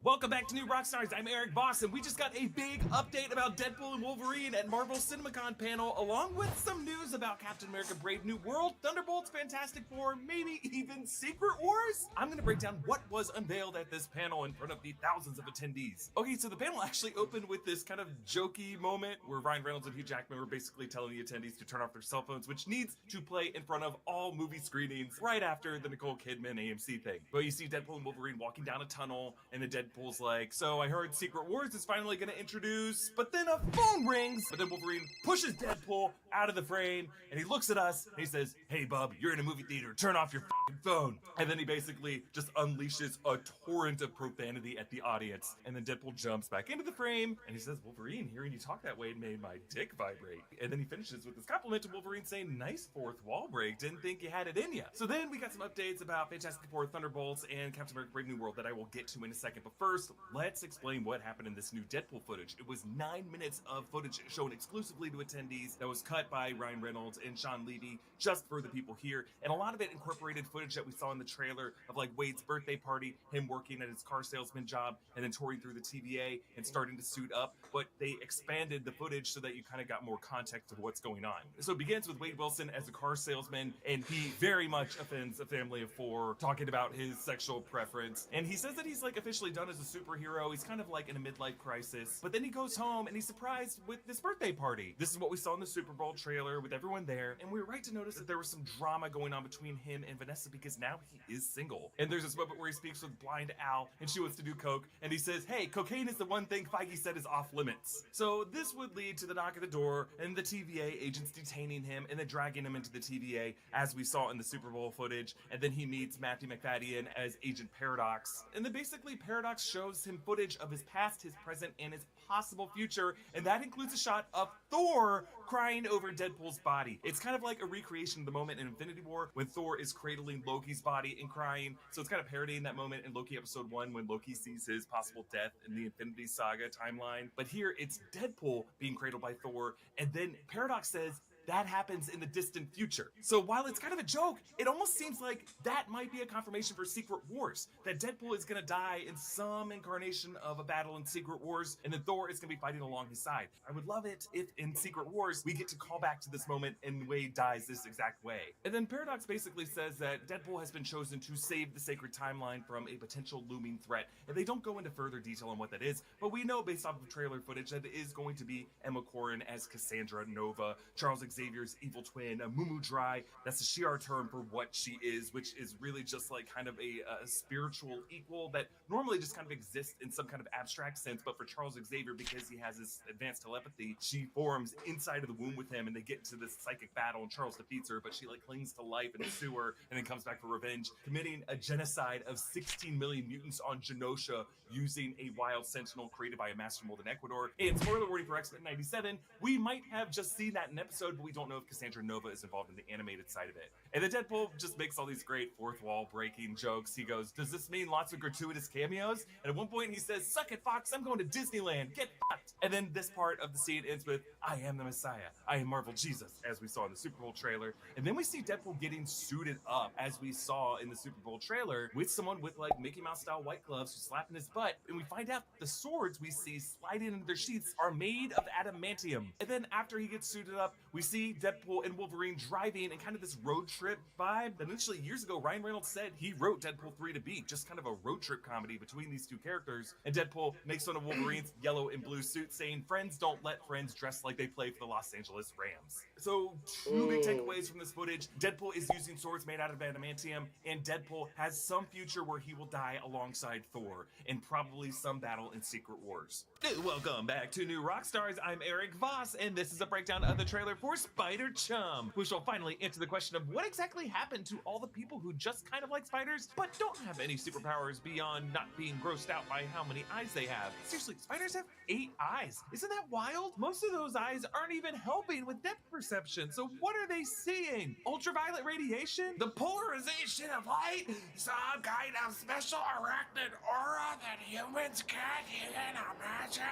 Welcome back to New Rockstars. I'm Eric Voss, and we just got a big update about Deadpool and Wolverine at Marvel's CinemaCon panel, along with some news about Captain America Brave New World, Thunderbolts, Fantastic Four, maybe even Secret Wars? I'm going to break down what was unveiled at this panel in front of the thousands of attendees. Okay, so the panel actually opened with this kind of jokey moment where Ryan Reynolds and Hugh Jackman were basically telling the attendees to turn off their cell phones, which needs to play in front of all movie screenings right after the Nicole Kidman AMC thing. But you see Deadpool and Wolverine walking down a tunnel, and the Deadpool's like, so I heard Secret Wars is finally going to introduce, but then a phone rings, but then Wolverine pushes Deadpool out of the frame, and he looks at us, and he says, hey bub, you're in a movie theater, turn off your f***ing phone. And then he basically just unleashes a torrent of profanity at the audience, and then Deadpool jumps back into the frame, and he says, Wolverine, hearing you talk that way made my dick vibrate. And then he finishes with this compliment to Wolverine saying, nice fourth wall break, didn't think you had it in ya. So then we got some updates about Fantastic Four, Thunderbolts, and Captain America Brave New World that I will get to in a second. But first, let's explain what happened in this new Deadpool footage. It was 9 minutes of footage shown exclusively to attendees that was cut by Ryan Reynolds and Sean Levy just for the people here. And a lot of it incorporated footage that we saw in the trailer of like Wade's birthday party, him working at his car salesman job, and then touring through the TVA and starting to suit up. But they expanded the footage so that you kind of got more context of what's going on. So it begins with Wade Wilson as a car salesman, and he very much offends a family of 4, talking about his sexual preference. And he says that he's like officially done as a superhero. He's kind of like in a midlife crisis. But then he goes home and he's surprised with this birthday party. This is what we saw in the Super Bowl trailer with everyone there. And we were right to notice that there was some drama going on between him and Vanessa because now he is single. And there's this moment where he speaks with Blind Al and she wants to do coke. And he says, hey, cocaine is the one thing Feige said is off limits. So this would lead to the knock at the door and the TVA agents detaining him and then dragging him into the TVA as we saw in the Super Bowl footage. And then he meets Matthew McFadden as Agent Paradox. And then basically Paradox shows him footage of his past, his present, and his possible future. And that includes a shot of Thor crying over Deadpool's body. It's kind of like a recreation of the moment in Infinity War when Thor is cradling Loki's body and crying. So it's kind of parodying that moment in Loki episode 1 when Loki sees his possible death in the Infinity Saga timeline. But here it's Deadpool being cradled by Thor. And then Paradox says, that happens in the distant future. So while it's kind of a joke, it almost seems like that might be a confirmation for Secret Wars, that Deadpool is gonna die in some incarnation of a battle in Secret Wars, and then Thor is gonna be fighting along his side. I would love it if in Secret Wars we get to call back to this moment and Wade dies this exact way. And then Paradox basically says that Deadpool has been chosen to save the sacred timeline from a potential looming threat. And they don't go into further detail on what that is, but we know based off of trailer footage that it is going to be Emma Corrin as Cassandra Nova, Charles Xavier's evil twin, Mumu Dry. That's a Shi'ar term for what she is, which is really just like kind of a spiritual equal that normally just kind of exists in some kind of abstract sense. But for Charles Xavier, because he has this advanced telepathy, she forms inside of the womb with him and they get into this psychic battle and Charles defeats her, but she like clings to life in a sewer and then comes back for revenge, committing a genocide of 16 million mutants on Genosha using a wild sentinel created by a master mold in Ecuador. And spoiler warning for X-Men 97, we might have just seen that in an episode, but we don't know if Cassandra Nova is involved in the animated side of it. And then Deadpool just makes all these great fourth wall breaking jokes. He goes, does this mean lots of gratuitous cameos? And at one point he says, suck it, Fox, I'm going to Disneyland, get fucked. And then this part of the scene ends with, I am the Messiah, I am Marvel Jesus, as we saw in the Super Bowl trailer. And then we see Deadpool getting suited up, as we saw in the Super Bowl trailer, with someone with like Mickey Mouse style white gloves who's slapping his butt. And we find out the swords we see sliding into their sheaths are made of adamantium. And then after he gets suited up, we see Deadpool and Wolverine driving and kind of this road trip vibe that initially years ago Ryan Reynolds said he wrote Deadpool 3 to be just kind of a road trip comedy between these two characters. And Deadpool makes fun of Wolverine's yellow and blue suit, saying friends don't let friends dress like they play for the Los Angeles Rams. So two big takeaways from this footage: Deadpool is using swords made out of adamantium, and Deadpool has some future where he will die alongside Thor in probably some battle in Secret Wars. Welcome back to New Rockstars. I'm Eric Voss, and this is a breakdown of the trailer for Spider-Chum, which will finally answer the question of what exactly happened to all the people who just kind of like spiders, but don't have any superpowers beyond not being grossed out by how many eyes they have. Seriously, spiders have 8 eyes. Isn't that wild? Most of those eyes aren't even helping with depth perception, so what are they seeing? Ultraviolet radiation? The polarization of light? Some kind of special arachnid aura that humans can't even imagine?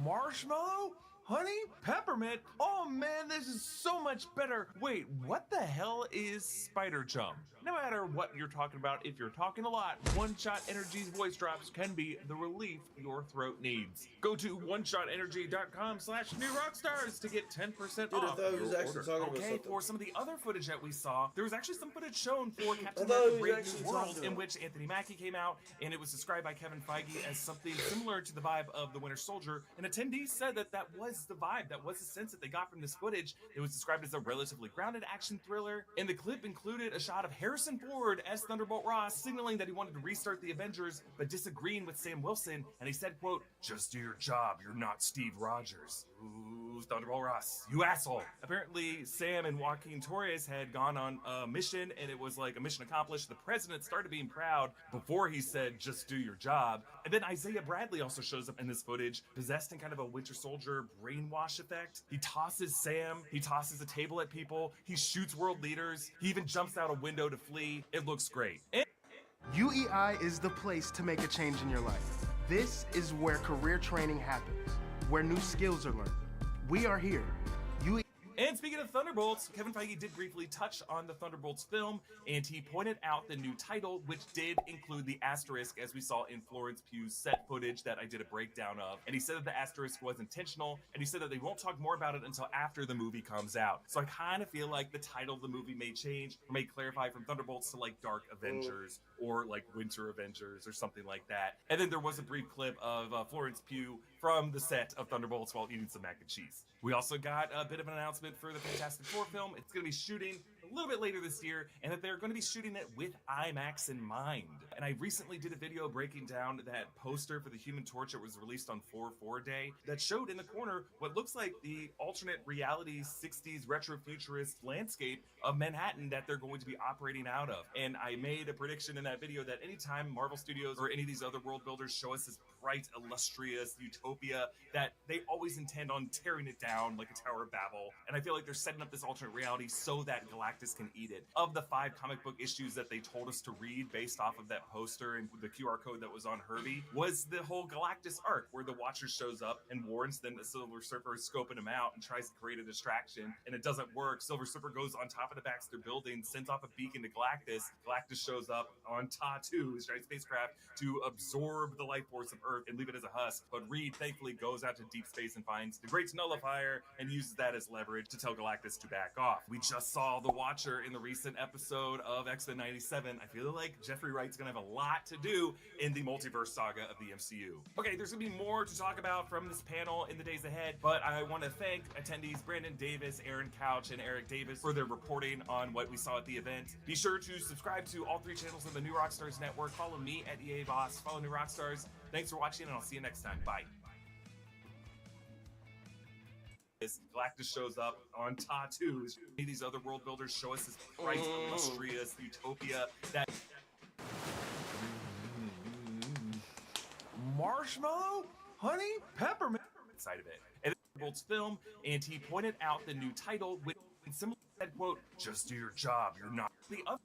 Marshmallow? Honey? Peppermint? Oh man, this is so much better. Wait, what the hell is Spider-Chum? No matter what you're talking about, if you're talking a lot, One Shot Energy's voice drops can be the relief your throat needs. Go to oneshotenergy.com/newrockstars to get 10% off your order. Okay, for some of the other footage that we saw, there was actually some footage shown for Captain America: Brave New World, in which Anthony Mackie came out, and it was described by Kevin Feige as something similar to the vibe of The Winter Soldier, and attendees said that that was the vibe, that was the sense that they got from this footage. It was described as a relatively grounded action thriller, and the clip included a shot of Harrison Ford as Thunderbolt Ross, signaling that he wanted to restart the Avengers, but disagreeing with Sam Wilson, and he said, quote, just do your job, you're not Steve Rogers. Ooh, Thunderbolt Ross, you asshole. Apparently, Sam and Joaquin Torres had gone on a mission, and it was like a mission accomplished. The president started being proud before he said, just do your job. And then Isaiah Bradley also shows up in this footage, possessed in kind of a Winter Soldier brainwash effect. He tosses Sam, he tosses a table at people, he shoots world leaders, he even jumps out a window to flee. It looks great. And UEI is the place to make a change in your life. This is where career training happens, where new skills are learned. We are here. And speaking of Thunderbolts, Kevin Feige did briefly touch on the Thunderbolts film, and he pointed out the new title, which did include the asterisk, as we saw in Florence Pugh's set footage that I did a breakdown of. And he said that the asterisk was intentional, and he said that they won't talk more about it until after the movie comes out. So I kind of feel like the title of the movie may change, or may clarify from Thunderbolts to like Dark Avengers, or like Winter Avengers, or something like that. And then there was a brief clip of Florence Pugh from the set of Thunderbolts while eating some mac and cheese. We also got a bit of an announcement for the Fantastic Four film. It's going to be shooting a little bit later this year, and that they're going to be shooting it with IMAX in mind. And I recently did a video breaking down that poster for the Human Torch that was released on 4/4 Day that showed in the corner what looks like the alternate reality 60s retro-futurist landscape of Manhattan that they're going to be operating out of. And I made a prediction in that video that anytime Marvel Studios or any of these other world builders show us this bright, illustrious utopia, that they always intend on tearing it down like a Tower of Babel. And I feel like they're setting up this alternate reality so that Galactus can eat it. Of the 5 comic book issues that they told us to read based off of that poster and the QR code that was on Herbie, was the whole Galactus arc, where the Watcher shows up and warns them that Silver Surfer is scoping him out and tries to create a distraction, and it doesn't work. Silver Surfer goes on top of the Baxter building, sends off a beacon to Galactus. Galactus shows up on Ta-2, his giant spacecraft, to absorb the life force of Earth and leave it as a husk. But Reed thankfully goes out to deep space and finds the Great Nullifier and uses that as leverage to tell Galactus to back off. We just saw the Watcher in the recent episode of X-Men 97. I feel like Jeffrey Wright's gonna have a lot to do in the multiverse saga of the MCU. Okay, there's gonna be more to talk about from this panel in the days ahead, but I want to thank attendees Brandon Davis, Aaron Couch, and Eric Davis for their reporting on what we saw at the event. Be sure to subscribe to all 3 channels of the New Rockstars Network. Follow me at EA Boss. Follow New Rockstars. Thanks for watching, and I'll see you next time. Bye. Galactus shows up on Ta-2. These other world builders show us this bright, illustrious utopia that... Marshmallow? Honey? Peppermint? Side of it. And the Bolts film, and he pointed out the new title, which similarly said, quote, "Just do your job, you're not the other."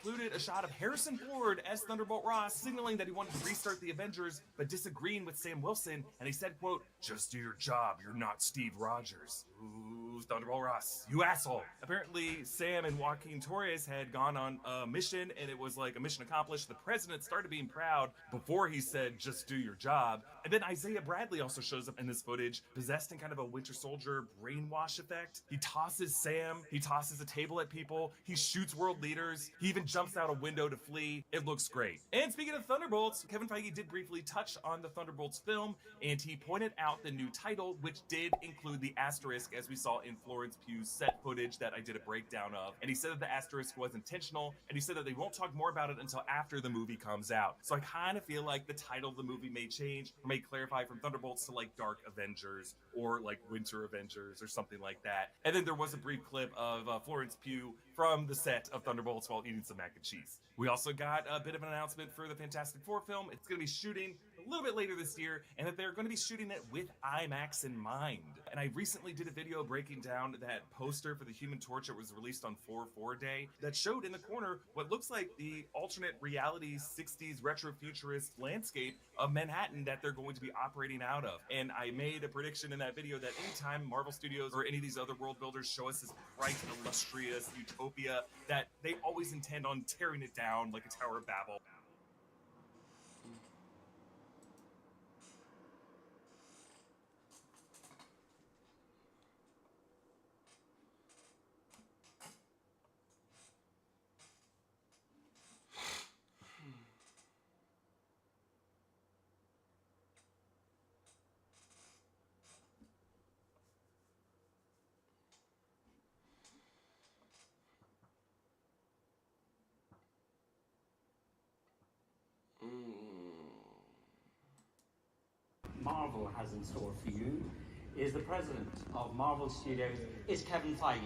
Included a shot of Harrison Ford as Thunderbolt Ross, signaling that he wanted to restart the Avengers, but disagreeing with Sam Wilson, and he said, quote, "Just do your job, you're not Steve Rogers." Ooh, Thunderbolt Ross, you asshole. Apparently, Sam and Joaquin Torres had gone on a mission, and it was like a mission accomplished. The president started being proud before he said, "Just do your job." And then Isaiah Bradley also shows up in this footage, possessed in kind of a Winter Soldier brainwash effect. He tosses Sam, he tosses a table at people, he shoots world leaders, he even jumps out a window to flee. It looks great. And speaking of Thunderbolts, Kevin Feige did briefly touch on the Thunderbolts film, and he pointed out the new title, which did include the asterisk, as we saw in Florence Pugh's set footage that I did a breakdown of. And he said that the asterisk was intentional, and he said that they won't talk more about it until after the movie comes out. So I kind of feel like the title of the movie may change, or may clarify from Thunderbolts to like Dark Avengers, or like Winter Avengers, or something like that. And then there was a brief clip of Florence Pugh from the set of Thunderbolts while eating some mac and cheese. We also got a bit of an announcement for the Fantastic Four film. It's going to be shooting a little bit later this year, and that they're going to be shooting it with IMAX in mind. And I recently did a video breaking down that poster for the Human Torch that was released on 4/4 Day that showed in the corner what looks like the alternate reality 60s retro-futurist landscape of Manhattan that they're going to be operating out of. And I made a prediction in that video that anytime Marvel Studios or any of these other world builders show us this bright, illustrious utopia, that they always intend on tearing it down like a Tower of Babel. Marvel has in store for you is the president of Marvel Studios, is Kevin Feige.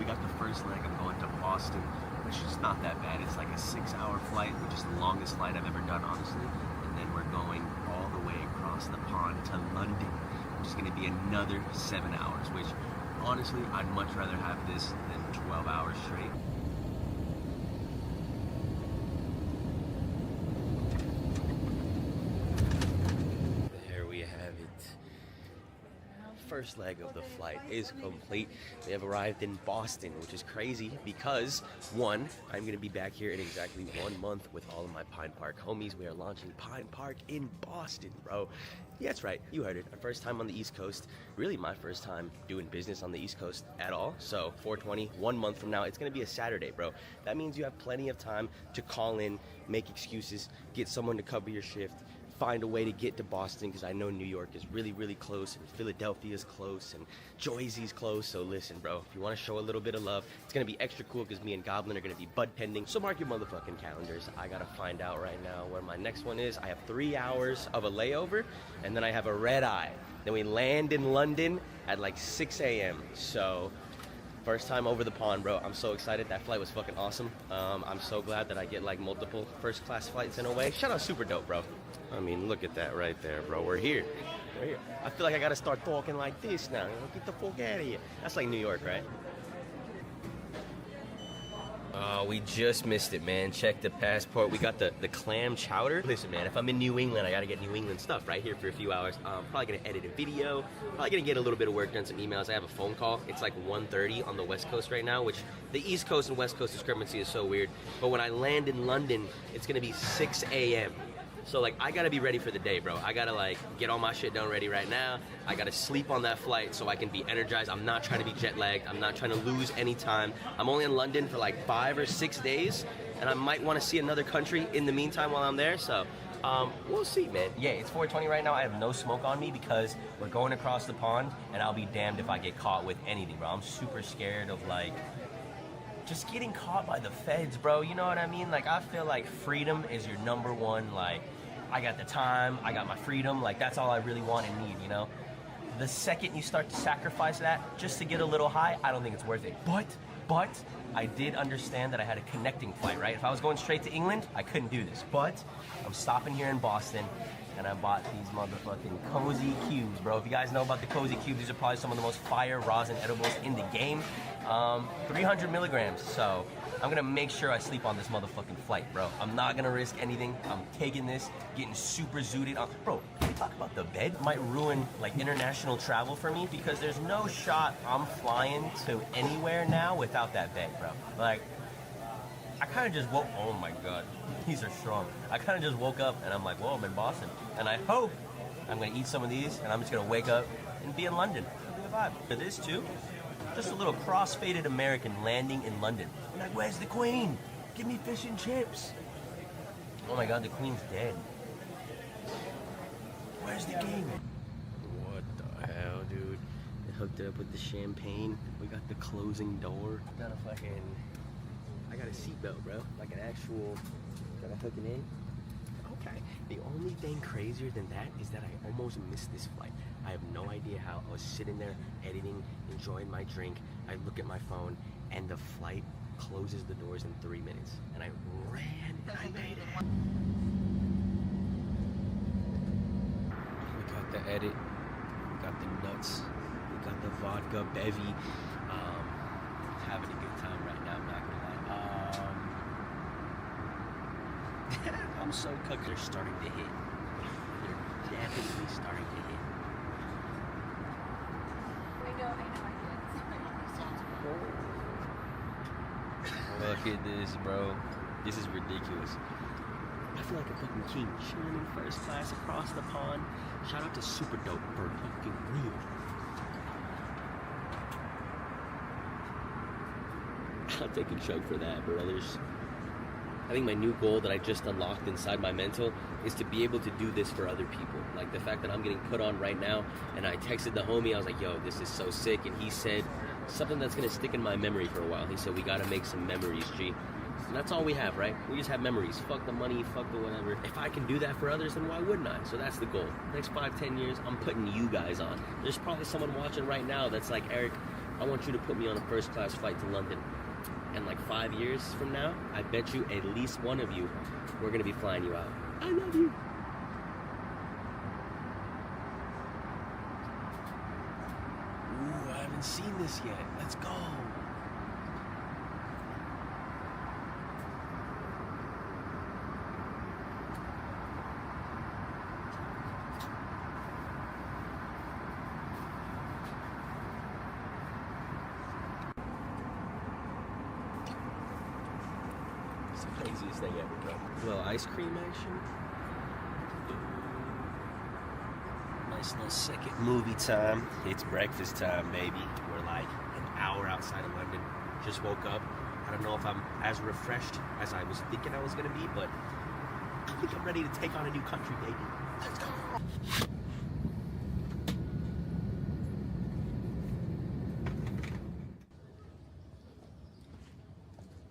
got the first leg. I'm going to Boston, which is not that bad. It's like a 6-hour flight, which is the longest flight I've ever done, honestly. And then we're going all the way across the pond to London, which is going to be another 7 hours, which honestly, I'd much rather have this than 12 hours straight. There we have it. First leg of the flight is complete. We have arrived in Boston, which is crazy because, one, I'm going to be back here in exactly 1 month with all of my Pine Park homies. We are launching Pine Park in Boston, bro. Yeah, that's right. You heard it. Our first time on the East Coast. Really my first time doing business on the East Coast at all. So 420, 1 month from now, it's going to be a Saturday, bro. That means you have plenty of time to call in, make excuses, get someone to cover your shift, find a way to get to Boston, because I know New York is really, really close, and Philadelphia is close, and Jersey's close. So listen, bro, if you want to show a little bit of love, it's going to be extra cool because me and Goblin are going to be bud pending. So mark your motherfucking calendars. I got to find out right now where my next one is. I have 3 hours of a layover, and then I have a red eye. Then we land in London at like 6 a.m. So first time over the pond, bro. I'm so excited. That flight was fucking awesome. I'm so glad that I get like multiple first class flights in a way. Shout out Super Dope, bro. I mean, look at that right there, bro. We're here. We're here. I feel like I gotta start talking like this now. Get the fuck out of here. That's like New York, right? Oh, we just missed it, man. Check the passport. We got the clam chowder. Listen, man, if I'm in New England, I gotta get New England stuff right here for a few hours. I'm probably gonna edit a video. Probably gonna get a little bit of work done, some emails. I have a phone call. It's like 1:30 on the West Coast right now, which the East Coast and West Coast discrepancy is so weird. But when I land in London, it's gonna be 6 a.m. So like, I gotta be ready for the day, bro. I gotta like get all my shit done ready right now. I gotta sleep on that flight so I can be energized. I'm not trying to be jet lagged. I'm not trying to lose any time. I'm only in London for like 5 or 6 days, and I might want to see another country in the meantime while I'm there. So we'll see, man. Yeah, it's 4:20 right now. I have no smoke on me because we're going across the pond, and I'll be damned if I get caught with anything, bro. I'm super scared of like just getting caught by the feds, bro. You know what I mean? Like, I feel like freedom is your number one, like, I got the time, I got my freedom, like, that's all I really want and need, you know? The second you start to sacrifice that just to get a little high, I don't think it's worth it. But I did understand that I had a connecting flight, right? If I was going straight to England, I couldn't do this. But I'm stopping here in Boston, and I bought these motherfucking Cozy Cubes, bro. If you guys know about the Cozy Cubes, these are probably some of the most fire rosin edibles in the game. 300 milligrams, so I'm gonna make sure I sleep on this motherfucking flight, bro. I'm not gonna risk anything. I'm taking this, getting super zooted on. Bro, can we talk about the bed? Might ruin like international travel for me because there's no shot I'm flying to anywhere now without that bed, bro. Like, I kind of just woke, oh my God, these are strong. I kind of just woke up and I'm like, whoa, I'm in Boston. And I hope I'm gonna eat some of these and I'm just gonna wake up and be in London. It'll be a vibe. For this too, just a little cross-faded American landing in London. I'm like, where's the Queen? Give me fish and chips. Oh my God, the Queen's dead. Where's the King? What the hell, dude? It hooked up with the champagne. We got the closing door. Got a fucking, I got a seatbelt, bro. Like an actual, gotta hook it in. Okay. The only thing crazier than that is that I almost missed this flight. I have no idea how. I was sitting there editing, enjoying my drink. I look at my phone, and the flight closes the doors in 3 minutes. And I ran, and I made it. We got the edit. We got the nuts. We got the vodka bevy. Having a good time right now, I'm not gonna lie. I'm so cooked. They're starting to hit. They're definitely starting to hit. Look at this, bro. This is ridiculous. I feel like a fucking king, chilling in first class across the pond. Shout out to Super Dope for fucking real. I'll take a chug for that, brothers. I think my new goal that I just unlocked inside my mental is to be able to do this for other people. Like the fact that I'm getting put on right now, and I texted the homie, I was like, yo, this is so sick, and he said something that's gonna stick in my memory for a while. He said, we gotta make some memories, G. And that's all we have, right? We just have memories. Fuck the money, fuck the whatever. If I can do that for others, then why wouldn't I? So that's the goal. Next 5-10 years, I'm putting you guys on. There's probably someone watching right now that's like, Eric, I want you to put me on a first-class flight to London. And like 5 years from now, I bet you at least one of you, we're gonna be flying you out. I love you. Ooh, I haven't seen this yet. Let's go. It's the craziest thing ever, bro. Little ice cream action. Nice little second movie time. It's breakfast time, baby. We're like an hour outside of London. Just woke up. I don't know if I'm as refreshed as I was thinking I was gonna be, but I think I'm ready to take on a new country, baby. Let's go.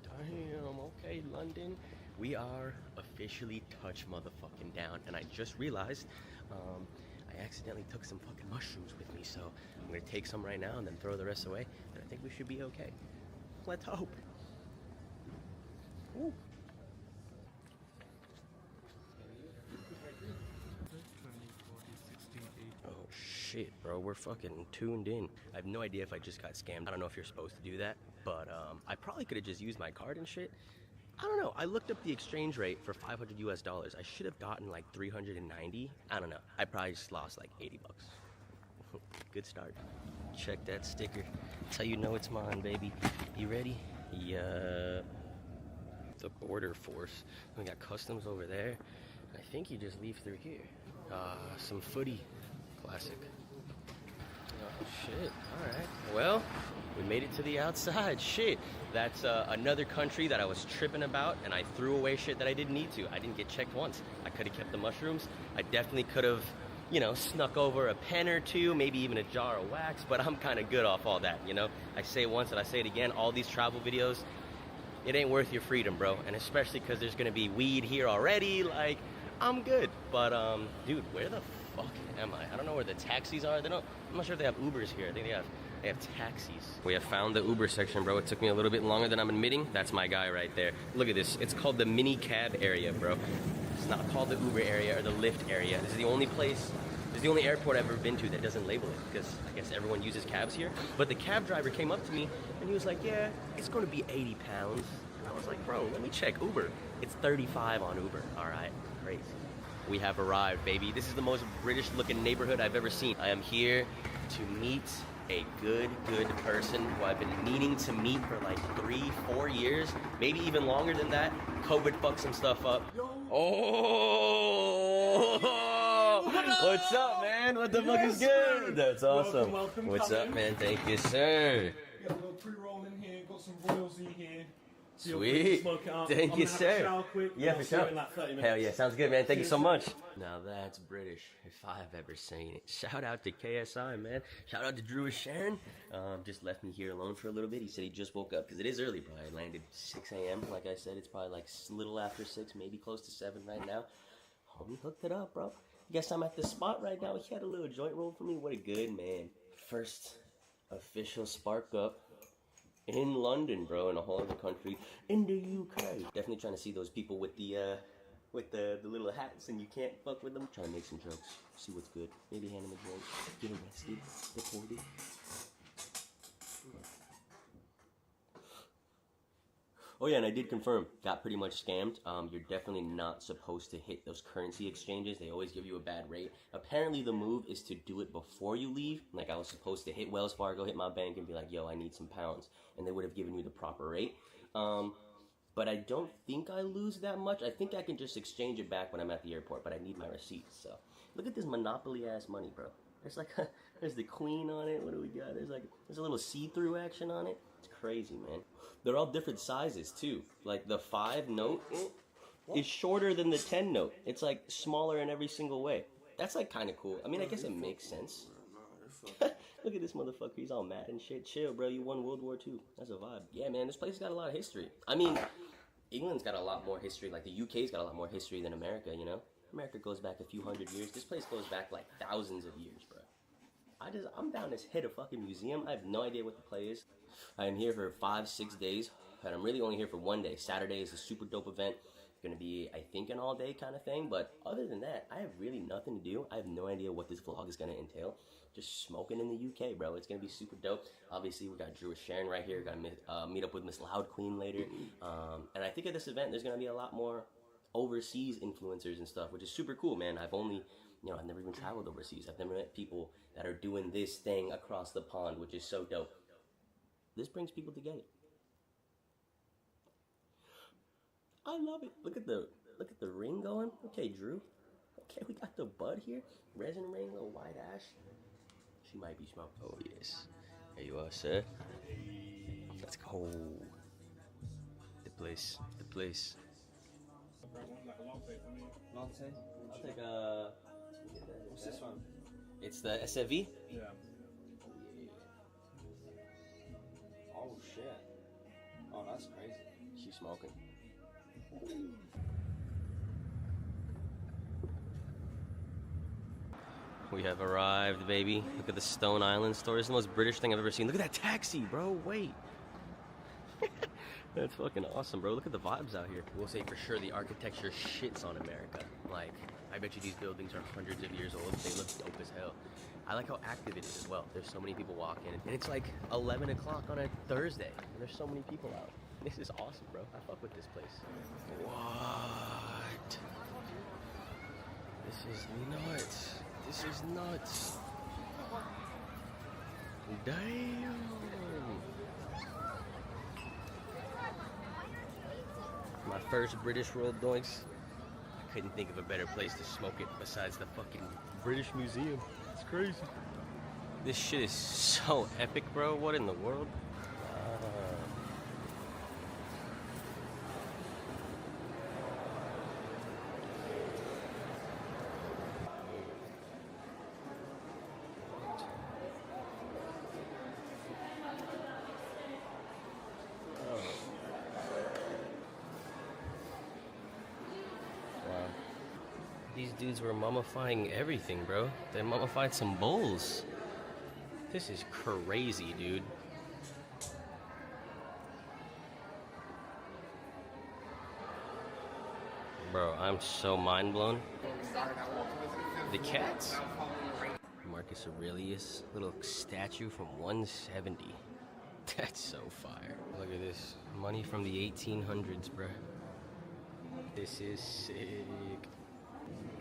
Damn, okay, London. We are officially touch motherfucking down, and I just realized I accidentally took some fucking mushrooms with me, so I'm gonna take some right now and then throw the rest away, and I think we should be okay. Let's hope. Ooh. Oh shit, bro, we're fucking tuned in. I have no idea if I just got scammed. I don't know if you're supposed to do that, but I probably could have just used my card and shit. I don't know. I looked up the exchange rate for $500 US. I should have gotten like 390. I don't know. I probably just lost like 80 bucks. Good start. Check that sticker. That's how you know it's mine, baby. You ready? Yeah. The border force. We got customs over there. I think you just leave through here. Some footy. Classic. Oh shit. Alright. Well, we made it to the outside. Shit. That's another country that I was tripping about, and I threw away shit that I didn't need to. I didn't get checked once. I could have kept the mushrooms. I definitely could have, you know, snuck over a pen or two, maybe even a jar of wax, but I'm kind of good off all that, you know? I say it once and I say it again, all these travel videos, it ain't worth your freedom, bro. And especially because there's gonna be weed here already, like, I'm good. But, dude, where the fuck am I? I don't know where the taxis are. I'm not sure if they have Ubers here. I think they have taxis. We have found the Uber section, bro. It took me a little bit longer than I'm admitting. That's my guy right there. Look at this. It's called the mini cab area, bro. It's not called the Uber area or the Lyft area. This is the only place, this is the only airport I've ever been to that doesn't label it, because I guess everyone uses cabs here. But the cab driver came up to me and he was like, yeah, it's gonna be 80 pounds. And I was like, bro, let me check Uber. It's 35 on Uber. All right, crazy. We have arrived, baby. This is the most British looking neighborhood I've ever seen. I am here to meet a good person who I've been meaning to meet for like 3-4 years, maybe even longer than that. COVID fucked some stuff up. Oh! What's up, man? What the fuck is good? That's awesome. Welcome, What's up, man? Thank you, sir. Got a little pre-roll in here, got some royals in here. Sweet. Thank you, sir. Yeah, for sure. Hell yeah, sounds good, man. Thank you so much. Now that's British, if I've ever seen it. Shout out to KSI, man. Shout out to Drew Sharon. Just left me here alone for a little bit. He said he just woke up, because it is early, bro. I landed 6 a.m. Like I said, it's probably like a little after 6, maybe close to 7 right now. Homie hooked it up, bro. Guess I'm at the spot right now. He had a little joint roll for me. What a good man. First official spark up in London, bro, in a whole other country, in the UK. Definitely trying to see those people with the little hats and you can't fuck with them. Trying to make some jokes, see what's good. Maybe hand them a joke, get arrested, deported. Oh yeah, and I did confirm, got pretty much scammed. You're definitely not supposed to hit those currency exchanges. They always give you a bad rate. Apparently the move is to do it before you leave. Like I was supposed to hit Wells Fargo, hit my bank and be like, yo, I need some pounds. And they would have given you the proper rate. But I don't think I lose that much. I think I can just exchange it back when I'm at the airport, but I need my receipts. So look at this Monopoly ass money, bro. There's like, there's the queen on it. What do we got? There's a little see-through action on it. It's crazy, man. They're all different sizes too. Like the 5 note is shorter than the 10 note. It's like smaller in every single way. That's like kind of cool. I mean, I guess it makes sense. Look at this motherfucker. He's all mad and shit. Chill, bro. You won World War II. That's a vibe. Yeah, man. This place has got a lot of history. I mean, England's got a lot more history. Like the UK's got a lot more history than America, you know? America goes back a few hundred years. This place goes back like thousands of years, bro. I'm down to hit a fucking museum. I have no idea what the play is. I am here for 5-6 days, and I'm really only here for one day. Saturday is a super dope event. It's gonna be, I think, an all-day kind of thing. But other than that, I have really nothing to do. I have no idea what this vlog is gonna entail. Just smoking in the UK, bro. It's gonna be super dope. Obviously, we got Drew with Sharon right here. Gotta meet up with Miss Loud Queen later. And I think at this event, there's gonna be a lot more overseas influencers and stuff, which is super cool, man. I've only, you know, I've never even traveled overseas. I've never met people that are doing this thing across the pond, which is so dope. This brings people together. I love it. Look at the ring going. Okay, Drew. Okay, we got the bud here. Resin ring, little white ash. She might be smoked. Oh yes. There you are, sir. Let's go. The place. The place. Latte? I'll take What's this one? It's the SFV? Yeah. Oh shit. Oh, that's crazy. She's smoking. We have arrived, baby. Look at the Stone Island store. It's the most British thing I've ever seen. Look at that taxi, bro. Wait. That's fucking awesome, bro. Look at the vibes out here. We'll say for sure the architecture shits on America. Like, I bet you these buildings are hundreds of years old. They look dope as hell. I like how active it is as well. There's so many people walking. And it's like 11 o'clock on a Thursday. And there's so many people out. This is awesome, bro. I fuck with this place. What? This is nuts. This is nuts. Damn. My first British roll doinks. I couldn't think of a better place to smoke it besides the fucking British Museum. It's crazy. This shit is so epic, bro. What in the world? These dudes were mummifying everything, bro. They mummified some bowls. This is crazy, dude. Bro, I'm so mind blown. The cats. Marcus Aurelius, little statue from 170. That's so fire. Look at this. Money from the 1800s, bro. This is sick.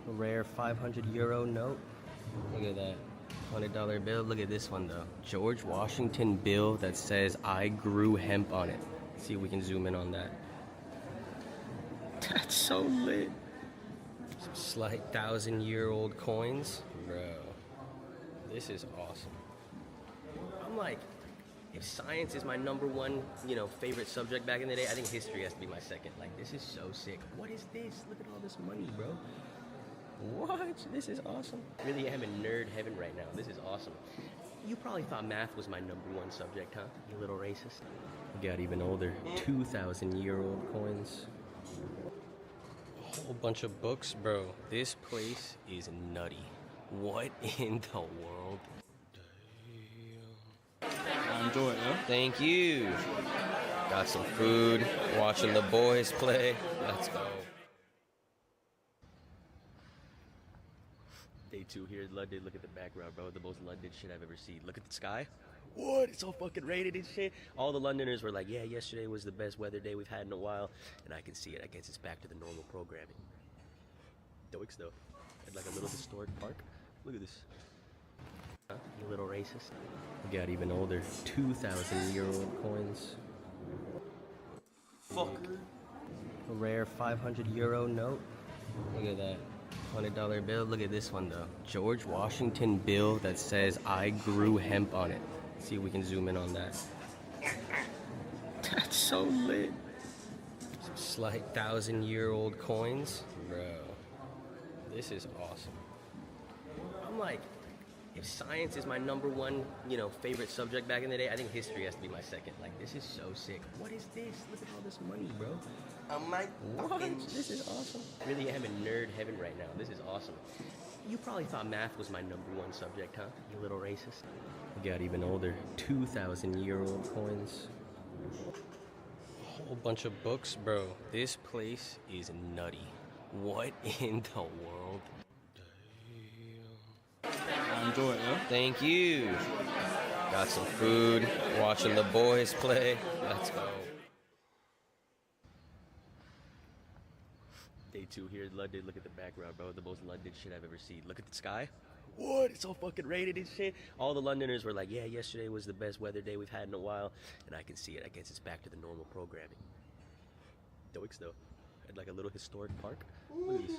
A rare 500 euro note. Look at that. $100 bill. Look at this one though. George Washington bill that says I grew hemp on it. See if we can zoom in on that. That's so lit. Some slight 1,000-year-old coins. Bro. This is awesome. I'm like, if science is my number one, favorite subject back in the day, I think history has to be my second. Like, this is so sick. What is this? Look at all this money, bro. What? This is awesome. Really am in nerd heaven right now. This is awesome. You probably thought math was my number one subject, huh? You little racist. Got even older. 2,000-year-old coins. A whole bunch of books, bro. This place is nutty. What in the world? Enjoy it, yeah? Thank you. Got some food. Watching the boys play. Let's go. Day 2 here in London. Look at the background, bro. The most London shit I've ever seen. Look at the sky. What? It's so fucking rated and shit. All the Londoners were like, yeah, yesterday was the best weather day we've had in a while. And I can see it. I guess it's back to the normal programming. Doiks, though. At like a little historic park. Look at this. Huh? You little racist. Got even older. 2,000-year-old coins. Fuck. A rare 500 euro note. Look at that. $100 bill. Look at this one though. George Washington bill that says I grew hemp on it. See if we can zoom in on that. That's so lit. Some slight 1,000-year-old coins. Bro. This is awesome. I'm like, if science is my number one, favorite subject back in the day, I think history has to be my second. Like, this is so sick. What is this? Look at all this money, bro. I'm like, what? This is awesome. Really am in nerd heaven right now. This is awesome. You probably thought math was my #1 subject, huh? You little racist. We got even older, 2,000-year-old coins. A whole bunch of books, bro. This place is nutty. What in the world? Enjoy it, yeah? Thank you. Got some food, watching the boys play. Let's go. Day 2 here in London. Look at the background, bro. The most London shit I've ever seen. Look at the sky. What? It's all fucking raining and shit. All the Londoners were like, yeah, yesterday was the best weather day we've had in a while. And I can see it. I guess it's back to the normal programming. Stoics, though. At like a little historic park. Look at this.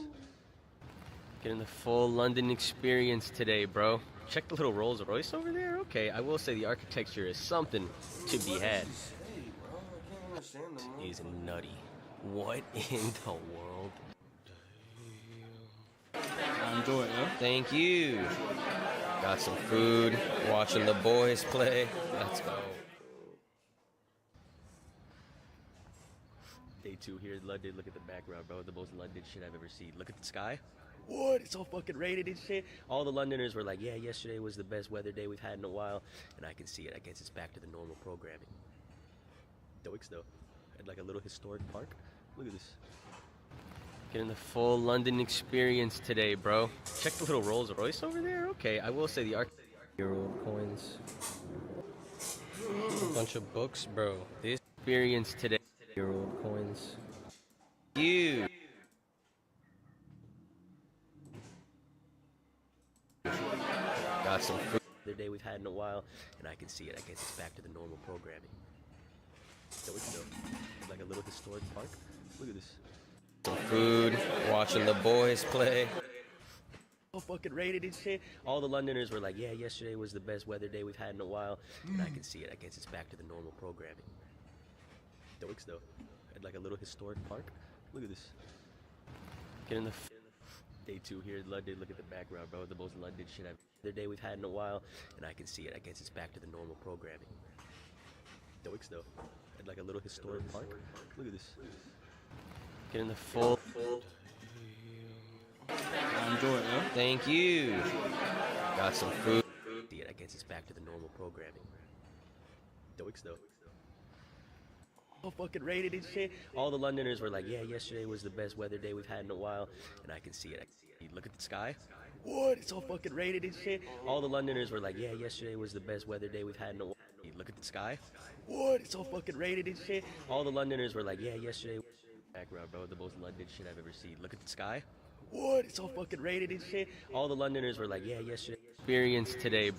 Getting the full London experience today, bro. Check the little Rolls Royce over there. Okay, I will say the architecture is something to be had. Is nutty. What in the world? Enjoy it, yeah? Thank you. Got some food, watching the boys play. Let's go. Day 2 here in London. Look at the background, bro. The most London shit I've ever seen. Look at the sky. What? It's all fucking raining and shit. All the Londoners were like, yeah, yesterday was the best weather day we've had in a while. And I can see it. I guess it's back to the normal programming. Stoics, though. At like a little historic park. Look at this. Getting the full London experience today, bro. Check the little Rolls Royce over there. Okay, I will say the year-old coins. A bunch of books, bro. This experience today. Year-old coins. You. Got some food the day we've had in a while, and I can see it. I guess it's back to the normal programming. So we can go like a little historic park. Look at this. Some food, watching the boys play. Oh, fucking raining and shit. All the Londoners were like, yeah, yesterday was the best weather day we've had in a while, and I can see it. I guess it's back to the normal programming. Stoics, though. At like a little historic park. Look at this. Getting the Day 2 here in London. Look at the background, bro. The most London shit I've the day we've had in a while, and I can see it. I guess it's back to the normal programming. Stoics, though. At like a little historic park. Look at this. Getting the full. Enjoy it, yeah? Thank you. Got some food. See it. I guess it's back to the normal programming. Stoics, though. Oh, fucking raining and shit. All the Londoners were like, yeah, yesterday was the best weather day we've had in a while, and I can see it. Look at the sky. What? It's all fucking raining and shit. All the Londoners were like, yeah, yesterday was the best weather day we've had in a while. Look at the sky. What? It's all fucking raining and shit. All the Londoners were like, yeah, yesterday. Background, bro. The most London shit I've ever seen. Look at the sky. What? It's all fucking raining and shit. All the Londoners were like, yeah, yesterday. Experience today.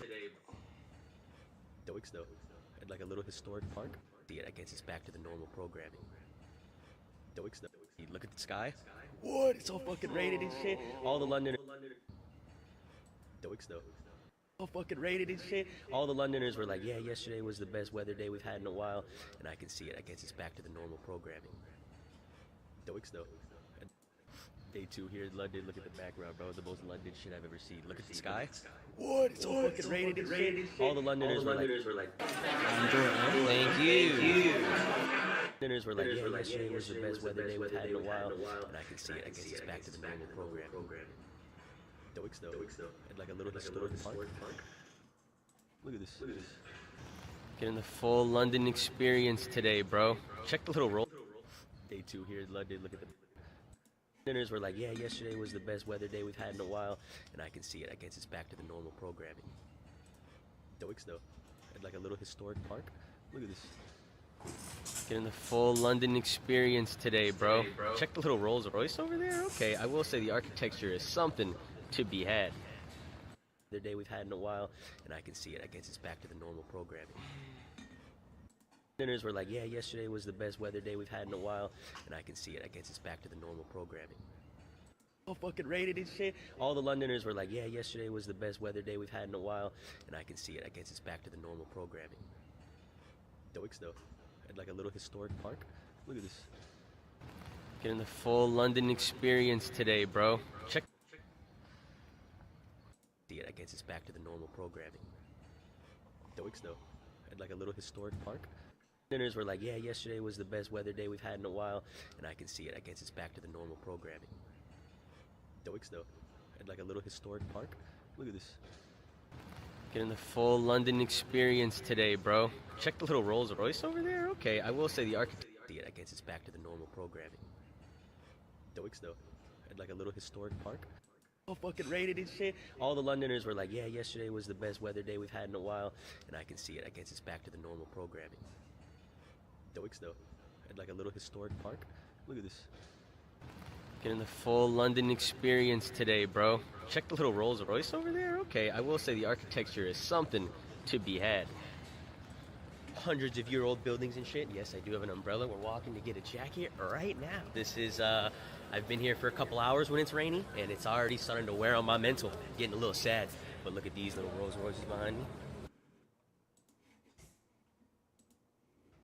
Stoics, though. At like a little historic park. See it. I guess it's back to the normal programming. Stoics, though. Look at the sky. What? It's all fucking raining and shit. All the Londoners. Stoics, though. Oh, fucking raining and shit. All the Londoners were like, yeah, yesterday was the best weather day we've had in a while, and I can see it. I guess it's back to the normal programming. Stoics, though. Day 2 here in London. Look at the background, bro. The most London shit I've ever seen. Look at the sky. What? It's all fucking raining and shit. All the Londoners were like, Enjoy it, yeah? thank you. Londoners were like, yeah, yesterday was the best weather day we've had in a while, and I can see it. I guess it's back to the normal programming. Stoics, though. At like a little historic park. Look at this. Getting the full London experience today, bro. Check the little roll. Day 2 here in London. Look at the Londoners were like, yeah, yesterday was the best weather day we've had in a while, and I can see it. I guess it's back to the normal programming. Stoics, though. At like a little historic park. Look at this. Getting the full London experience today, bro. Check the little Rolls Royce over there. Okay, I will say the architecture is something to be had. The day we've had in a while, and I can see it. I guess it's back to the normal programming. Londoners were like, yeah, yesterday was the best weather day we've had in a while, and I can see it. I guess it's back to the normal programming. Oh, fucking raining and shit. All the Londoners were like, yeah, yesterday was the best weather day we've had in a while, and I can see it. I guess it's back to the normal programming. Stoics, though. At like a little historic park. Look at this. Getting the full London experience today, bro. Check. See it. I guess it's back to the normal programming. Stoics, though. At like a little historic park. Londoners were like, yeah, yesterday was the best weather day we've had in a while, and I can see it. I guess it's back to the normal programming. Stoics, though. at like a little historic park. Look at this. Getting the full London experience today, bro. Check the little Rolls Royce over there. Okay, I will say the architect, I guess it's back to the normal programming. Doiks though, at like a little historic park. So fucking rated and shit. All the Londoners were like, yeah, yesterday was the best weather day we've had in a while. And I can see it. I guess it's back to the normal programming. Doiks though, at like a little historic park. Look at this. Getting the full London experience today, bro. Check the little Rolls Royce over there. Okay, I will say the architecture is something to be had. Hundreds of year-old buildings and shit. Yes, I do have an umbrella. We're walking to get a jacket right now. This is, I've been here for a couple hours when it's rainy, and it's already starting to wear on my mental. Getting a little sad. But look at these little Rolls Royces behind me.